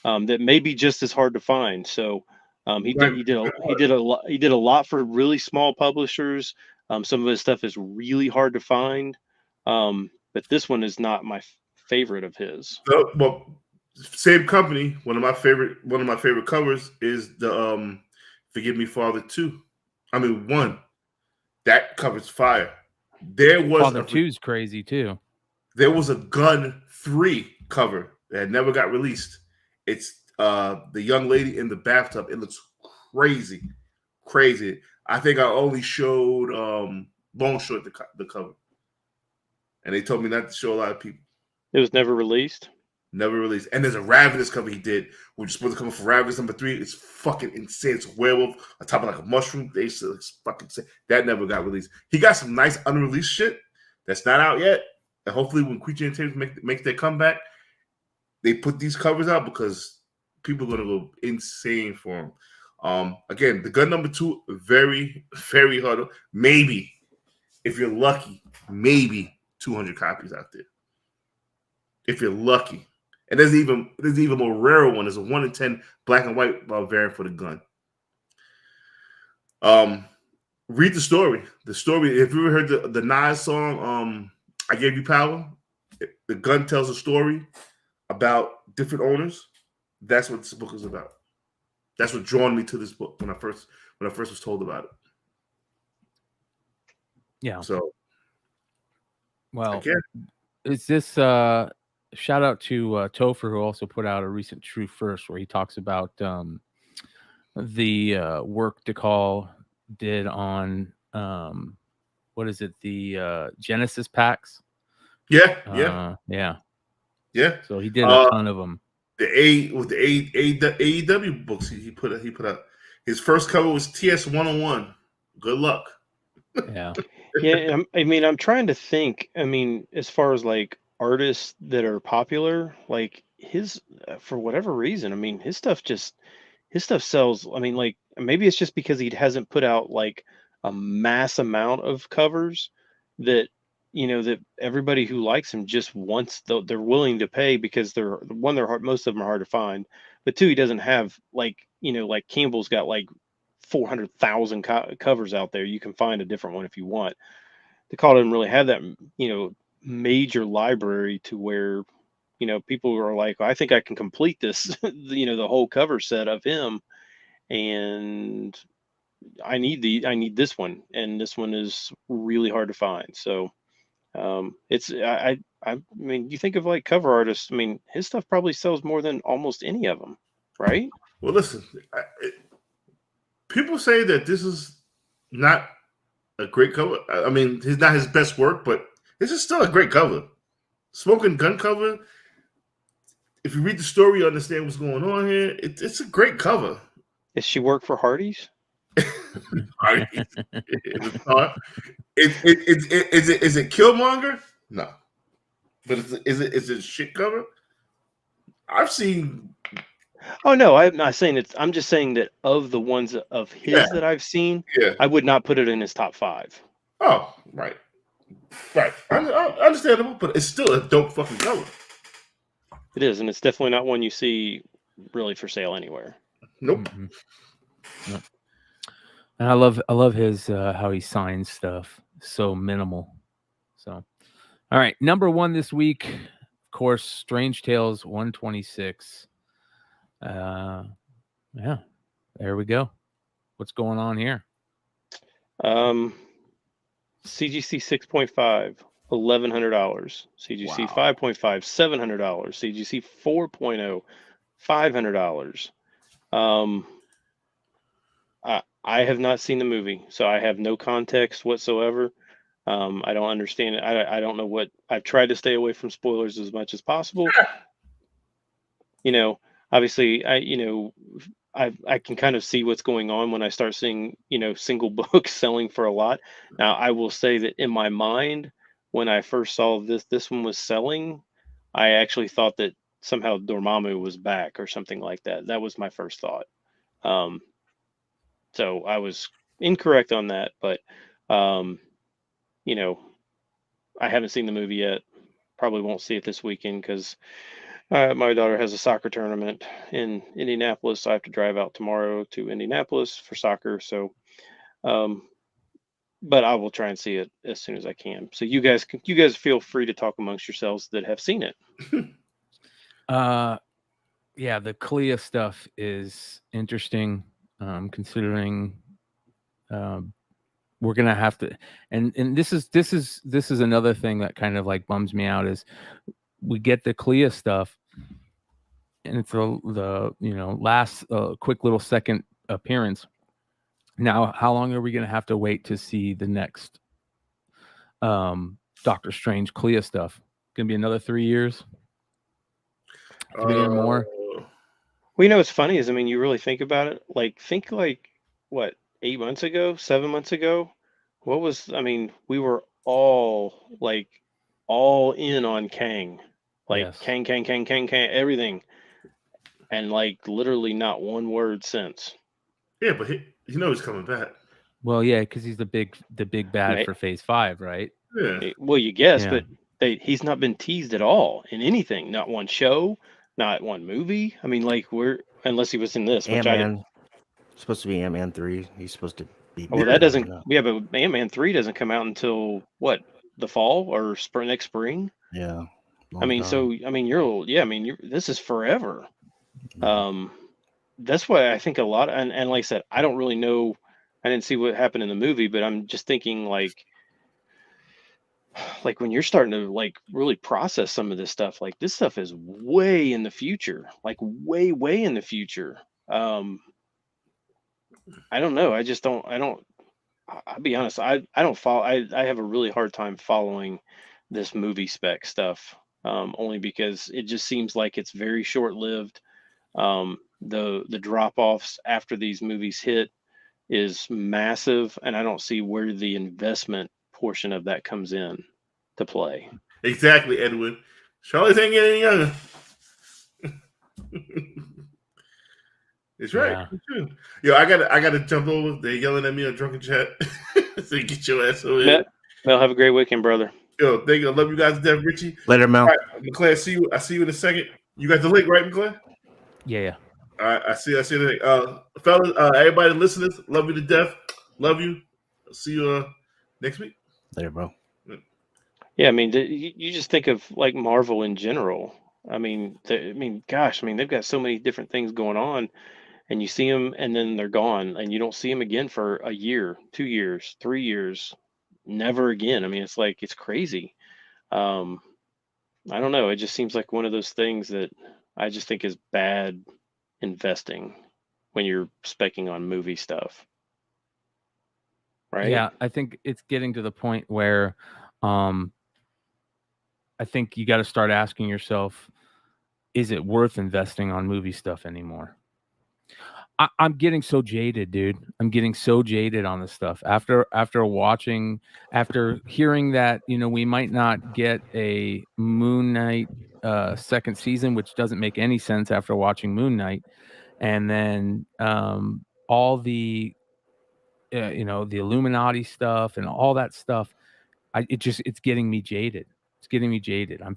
that may be just as hard to find. So he did a lot for really small publishers. Some of his stuff is really hard to find, but this one is not my favorite of his. Well, same company. One of my favorite covers is the Forgive Me Father 2. I mean 1. That covers fire. There was Father 2's crazy too. There was a Gun 3 cover that never got released. It's the young lady in the bathtub. It looks crazy. I think I only showed Long Short the cover, and they told me not to show a lot of people. It was never released. Never released. And there's a Ravenous cover he did, which is supposed to come for Ravenous number 3. It's fucking insane. It's a werewolf on top of like a mushroom. It's fucking insane. That never got released. He got some nice unreleased shit that's not out yet. And hopefully when Creature Entertainment makes their comeback, they put these covers out because people are gonna go insane for him. Again, the gun number 2, very, very hard. Maybe, if you're lucky, maybe 200 copies out there. If you're lucky. And there's even more rare one. There's a 1 in 10 black and white variant for the gun. Read the story. The story. If you ever heard the Nas song, "I Gave You Power," the gun tells a story about different owners. That's what this book is about. That's what drawn me to this book when I first was told about it. Yeah. So, Well, again, is this shout out to Topher, who also put out a recent True First where he talks about the work DeCall did on what is it, the Genesis packs. yeah. So he did a ton of them. The AEW books he put out. His first cover was TS 101. Good luck. Yeah. Yeah, I mean, I'm trying to think. I mean, as far as like artists that are popular, like his, for whatever reason, I mean, his stuff sells. I mean, like maybe it's just because he hasn't put out like a mass amount of covers that, you know, that everybody who likes him just wants. They're willing to pay because they're hard. Most of them are hard to find, but two, he doesn't have like, you know, like Campbell's got like 400,000 covers out there. You can find a different one if you want. The call didn't really have that, you know, major library to where, you know, people are like, I think I can complete this, you know, the whole cover set of him, and I need this one, and this one is really hard to find. So it's I mean, you think of like cover artists. I mean, his stuff probably sells more than almost any of them, right? Well, listen, people say that this is not a great cover. I mean, it's not his best work, but this is still a great cover. Smoking gun cover. If you read the story, you understand what's going on here. It's a great cover. Does she work for Hardee's? Hardee's. Is it Killmonger? No, but is it shit cover? I've seen. Oh no, I'm not saying it's. I'm just saying that of the ones of his that I've seen, I would not put it in his top 5. Oh, right. Understandable, but it's still a dope fucking cover. It is, and it's definitely not one you see really for sale anywhere. Nope. Mm-hmm. Nope. And I love his how he signs stuff. So minimal. So, all right, number 1 this week, of course, Strange Tales 126. Yeah, there we go. What's going on here? CGC 6.5, $1,100. CGC 5.5, $700. CGC 4.0, $500. I have not seen the movie, so I have no context whatsoever. I don't understand it. I don't know what. I've tried to stay away from spoilers as much as possible. You know, obviously, I can kind of see what's going on when I start seeing, you know, single books selling for a lot. Now, I will say that in my mind, when I first saw this one was selling, I actually thought that somehow Dormammu was back or something like that. That was my first thought. So I was incorrect on that, but you know, I haven't seen the movie yet. Probably won't see it this weekend because my daughter has a soccer tournament in Indianapolis. So I have to drive out tomorrow to Indianapolis for soccer. So, but I will try and see it as soon as I can. So you guys feel free to talk amongst yourselves that have seen it. Yeah, the Clea stuff is interesting. Considering we're gonna have to, and this is another thing that kind of like bums me out is we get the Clea stuff, and it's the last quick little second appearance. Now, how long are we gonna have to wait to see the next Doctor Strange Clea stuff? Gonna be another 3 years, 3 or more. Well, you know what's funny is, I mean, you really think about it. Think what, 8 months ago, 7 months ago? We were all in on Kang. Yes. Kang, everything. and like literally not one word since. Yeah, but he knows he's coming back. Well, yeah, because he's the big bad May- for Phase 5, right? Yeah. Well, you guess, Yeah. but he's not been teased at all in anything. Not one show, not one movie. I mean, like unless he was in this, which I didn't. Ant-Man. Supposed to be Ant-Man 3. He's supposed to be. Well, that doesn't. Yeah, but Ant-Man 3 doesn't come out until what? The fall or next spring? Yeah. I mean, so I mean, this is forever. That's why I think a lot, and like I said, I don't really know. I didn't see what happened in the movie, but I'm just thinking like when you're starting to like really process some of this stuff, like this stuff is way in the future, like way in the future. I don't know. I just don't. I'll be honest. I don't follow. I have a really hard time following this movie spec stuff. Only because it just seems like it's very short lived. The drop offs after these movies hit is massive, and I don't see where the investment portion of that comes in to play. Exactly, Edwin. Charlotte's ain't getting any younger. It's right. Yeah. It's true. Yo, I gotta jump over. They're yelling at me on Drunken Chat. So you get your ass over here. Mel, have a great weekend, brother. Yo, thank you. I love you guys to death, Richie. Later, Mel. All right, McClay, I see you in a second. You got the link, right, McClay? Yeah. All right, I see the link. Fellas, everybody listeners, love you to death. Love you. See you next week. Later, bro. Yeah, I mean, you just think of like Marvel in general. I mean, gosh, I mean, they've got so many different things going on, and you see them, and then they're gone, and you don't see them again for a year, 2 years, 3 years, never again. I mean, it's like it's crazy. I don't know. It just seems like one of those things that I just think is bad investing when you're specking on movie stuff. Right? Yeah, I think it's getting to the point where I think you got to start asking yourself, is it worth investing on movie stuff anymore? I'm getting so jaded, dude. I'm getting so jaded on this stuff after hearing that, we might not get a Moon Knight second season, which doesn't make any sense after watching Moon Knight. And then all the the Illuminati stuff and all that stuff, it's getting me jaded. It's getting me jaded. I'm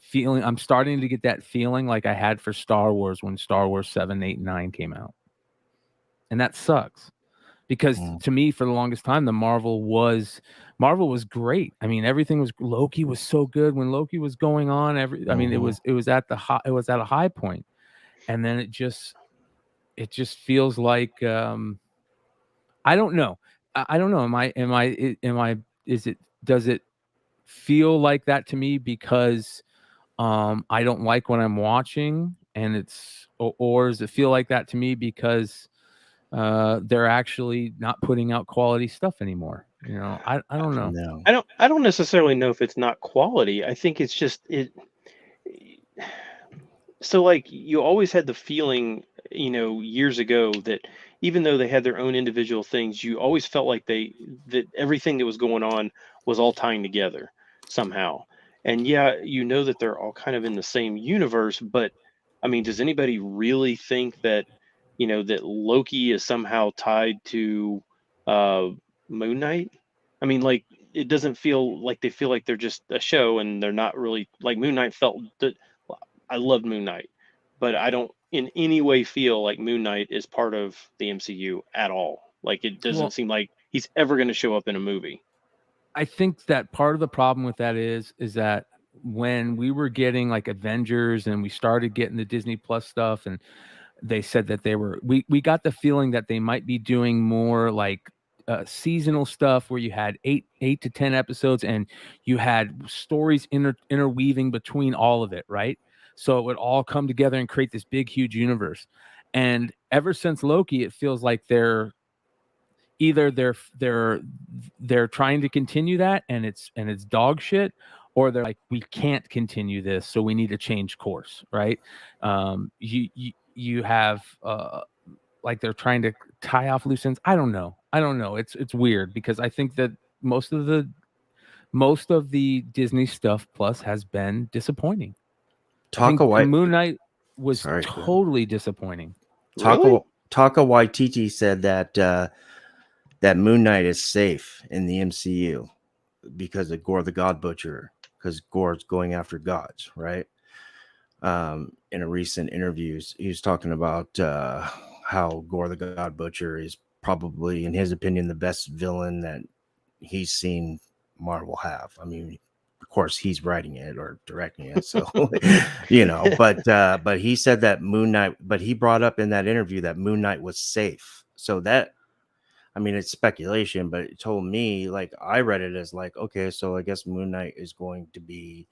starting to get that feeling like I had for Star Wars when Star Wars 7, 8, and 9 came out. And that sucks. Because to me, for the longest time, the Marvel was great. I mean, everything was Loki was so good when Loki was going on. I mean, it was at a high point. And then it just feels like I don't know. I don't know. Does it feel like that to me because I don't like what I'm watching, and or does it feel like that to me because they're actually not putting out quality stuff anymore? I don't know. No. I don't necessarily know if it's not quality. I think it's just it. So like you always had the feeling, years ago that even though they had their own individual things, you always felt like that everything that was going on was all tying together somehow. And yeah, that they're all kind of in the same universe, but I mean, does anybody really think that, that Loki is somehow tied to Moon Knight? I mean, like it doesn't feel like they feel like they're just a show, and they're not really like Moon Knight felt that. I loved Moon Knight, but I don't in any way feel like Moon Knight is part of the MCU at all. Like it doesn't seem like he's ever going to show up in a movie. I think that part of the problem with that is that when we were getting like Avengers and we started getting the Disney Plus stuff, and they said that we got the feeling that they might be doing more like seasonal stuff where you had 8 to 10 episodes and you had stories interweaving between all of it, right? So it would all come together and create this big, huge universe. And ever since Loki, it feels like they're trying to continue that and it's dog shit, or they're like, we can't continue this, so we need to change course, right? You have like they're trying to tie off loose ends. I don't know. It's weird because I think that most of the Disney stuff plus has been disappointing. Moon Knight. was Sorry, Quinn. totally disappointing. Really? Taka Waititi said that that Moon Knight is safe in the MCU because of Gore the God Butcher, because Gore's going after gods, right? In a recent interviews, he was talking about how Gore the God Butcher is probably, in his opinion, the best villain that he's seen Marvel have. I mean, of course, he's writing it or directing it, so you know. But he said that Moon Knight. But he brought up in that interview that Moon Knight was safe. So that, I mean, it's speculation, but it told me, like, I read it as like, okay, so I guess Moon Knight is going to be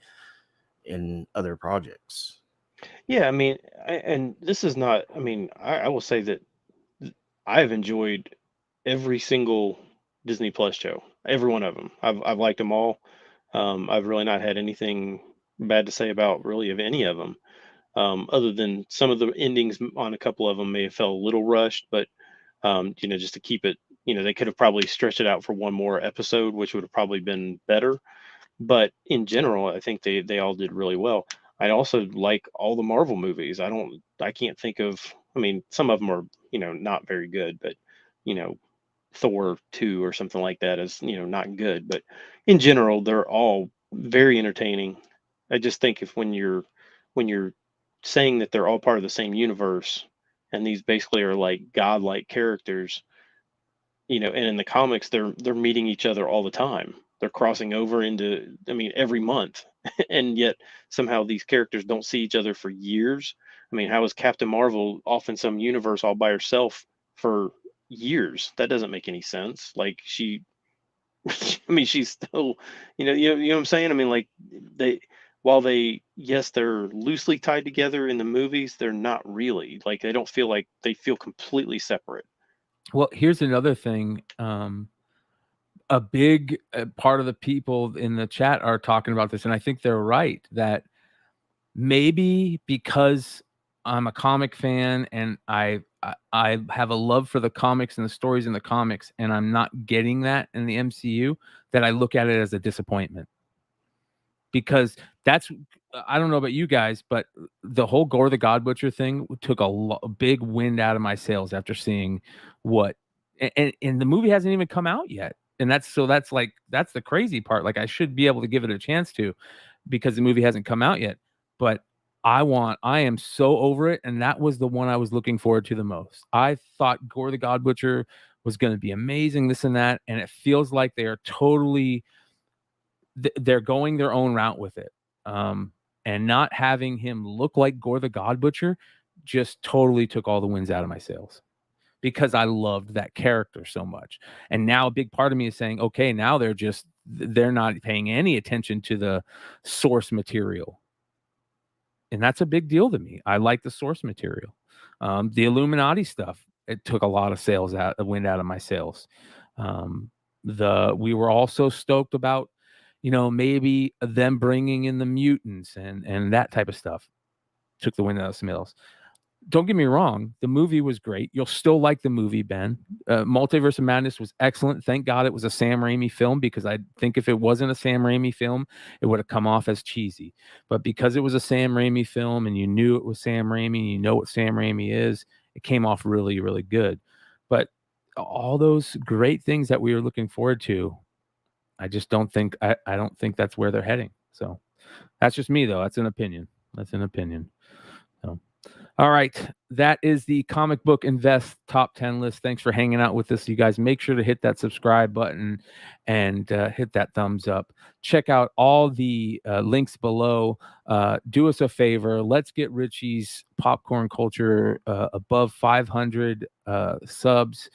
in other projects. Yeah, I mean, and this is not. I mean, I will say that I've enjoyed every single Disney Plus show, every one of them. I've liked them all. I've really not had anything bad to say about really of any of them, other than some of the endings on a couple of them may have felt a little rushed, but you know, just to keep it, you know, they could have probably stretched it out for one more episode, which would have probably been better. But in general, I think they all did really well. I also like all the Marvel movies. I can't think of. I mean, some of them are, you know, not very good, but you know, Thor 2 or something like that is, you know, not good. But in general, they're all very entertaining. I just think if when you're saying that they're all part of the same universe, and these basically are like godlike characters, you know, and in the comics they're meeting each other all the time. They're crossing over into, I mean, every month, and yet somehow these characters don't see each other for years. I mean, how is Captain Marvel off in some universe all by herself for years? That doesn't make any sense. Like she, I mean, she's still, you know what I'm saying? I mean, like they, while they, yes, they're loosely tied together in the movies, they're not really. Like they don't feel like, they feel completely separate. Well, here's another thing. A big part of the people in the chat are talking about this, and I think they're right, that maybe because I'm a comic fan and I have a love for the comics and the stories in the comics, and I'm not getting that in the MCU, that I look at it as a disappointment. Because that's, I don't know about you guys, but the whole Gore the God Butcher thing took a big wind out of my sails after seeing what, and the movie hasn't even come out yet. And that's the crazy part. Like, I should be able to give it a chance to, because the movie hasn't come out yet. But I am so over it. And that was the one I was looking forward to the most. I thought Gore the God Butcher was going to be amazing, this and that. And it feels like they are totally, they're going their own route with it. And not having him look like Gore the God Butcher just totally took all the winds out of my sails, because I loved that character so much. And now a big part of me is saying, okay, now they're not paying any attention to the source material. And that's a big deal to me. I like the source material. The Illuminati stuff, it took a lot of wind out of my sails. We were also stoked about, you know, maybe them bringing in the mutants and that type of stuff. Took the wind out of the sails. Don't get me wrong, the movie was great. You'll still like the movie, Ben. Multiverse of Madness was excellent. Thank God it was a Sam Raimi film, because I think if it wasn't a Sam Raimi film, it would have come off as cheesy. But because it was a Sam Raimi film and you knew it was Sam Raimi and you know what Sam Raimi is, it came off really, really good. But all those great things that we were looking forward to, I just don't think, I don't think that's where they're heading. So that's just me, though. That's an opinion. So. All right. That is the Comic Book Invest Top 10 list. Thanks for hanging out with us, you guys. Make sure to hit that subscribe button and hit that thumbs up. Check out all the links below. Do us a favor. Let's get Richie's Popcorn Culture above 500 subs.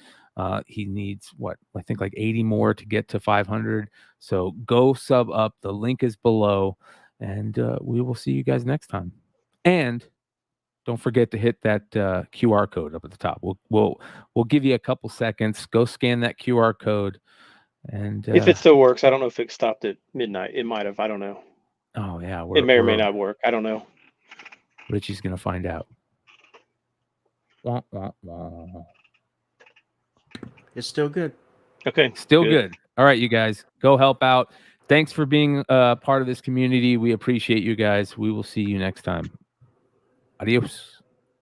He needs, I think like 80 more to get to 500. So go sub up. The link is below. And we will see you guys next time. And don't forget to hit that QR code up at the top. We'll give you a couple seconds. Go scan that QR code, and If it still works, I don't know if it stopped at midnight. It might have. I don't know. Oh yeah, it may or may not work. I don't know. Richie's gonna find out. Wah, wah, wah. It's still good. Okay, still good. All right, you guys, go help out. Thanks for being part of this community. We appreciate you guys. We will see you next time. Adios.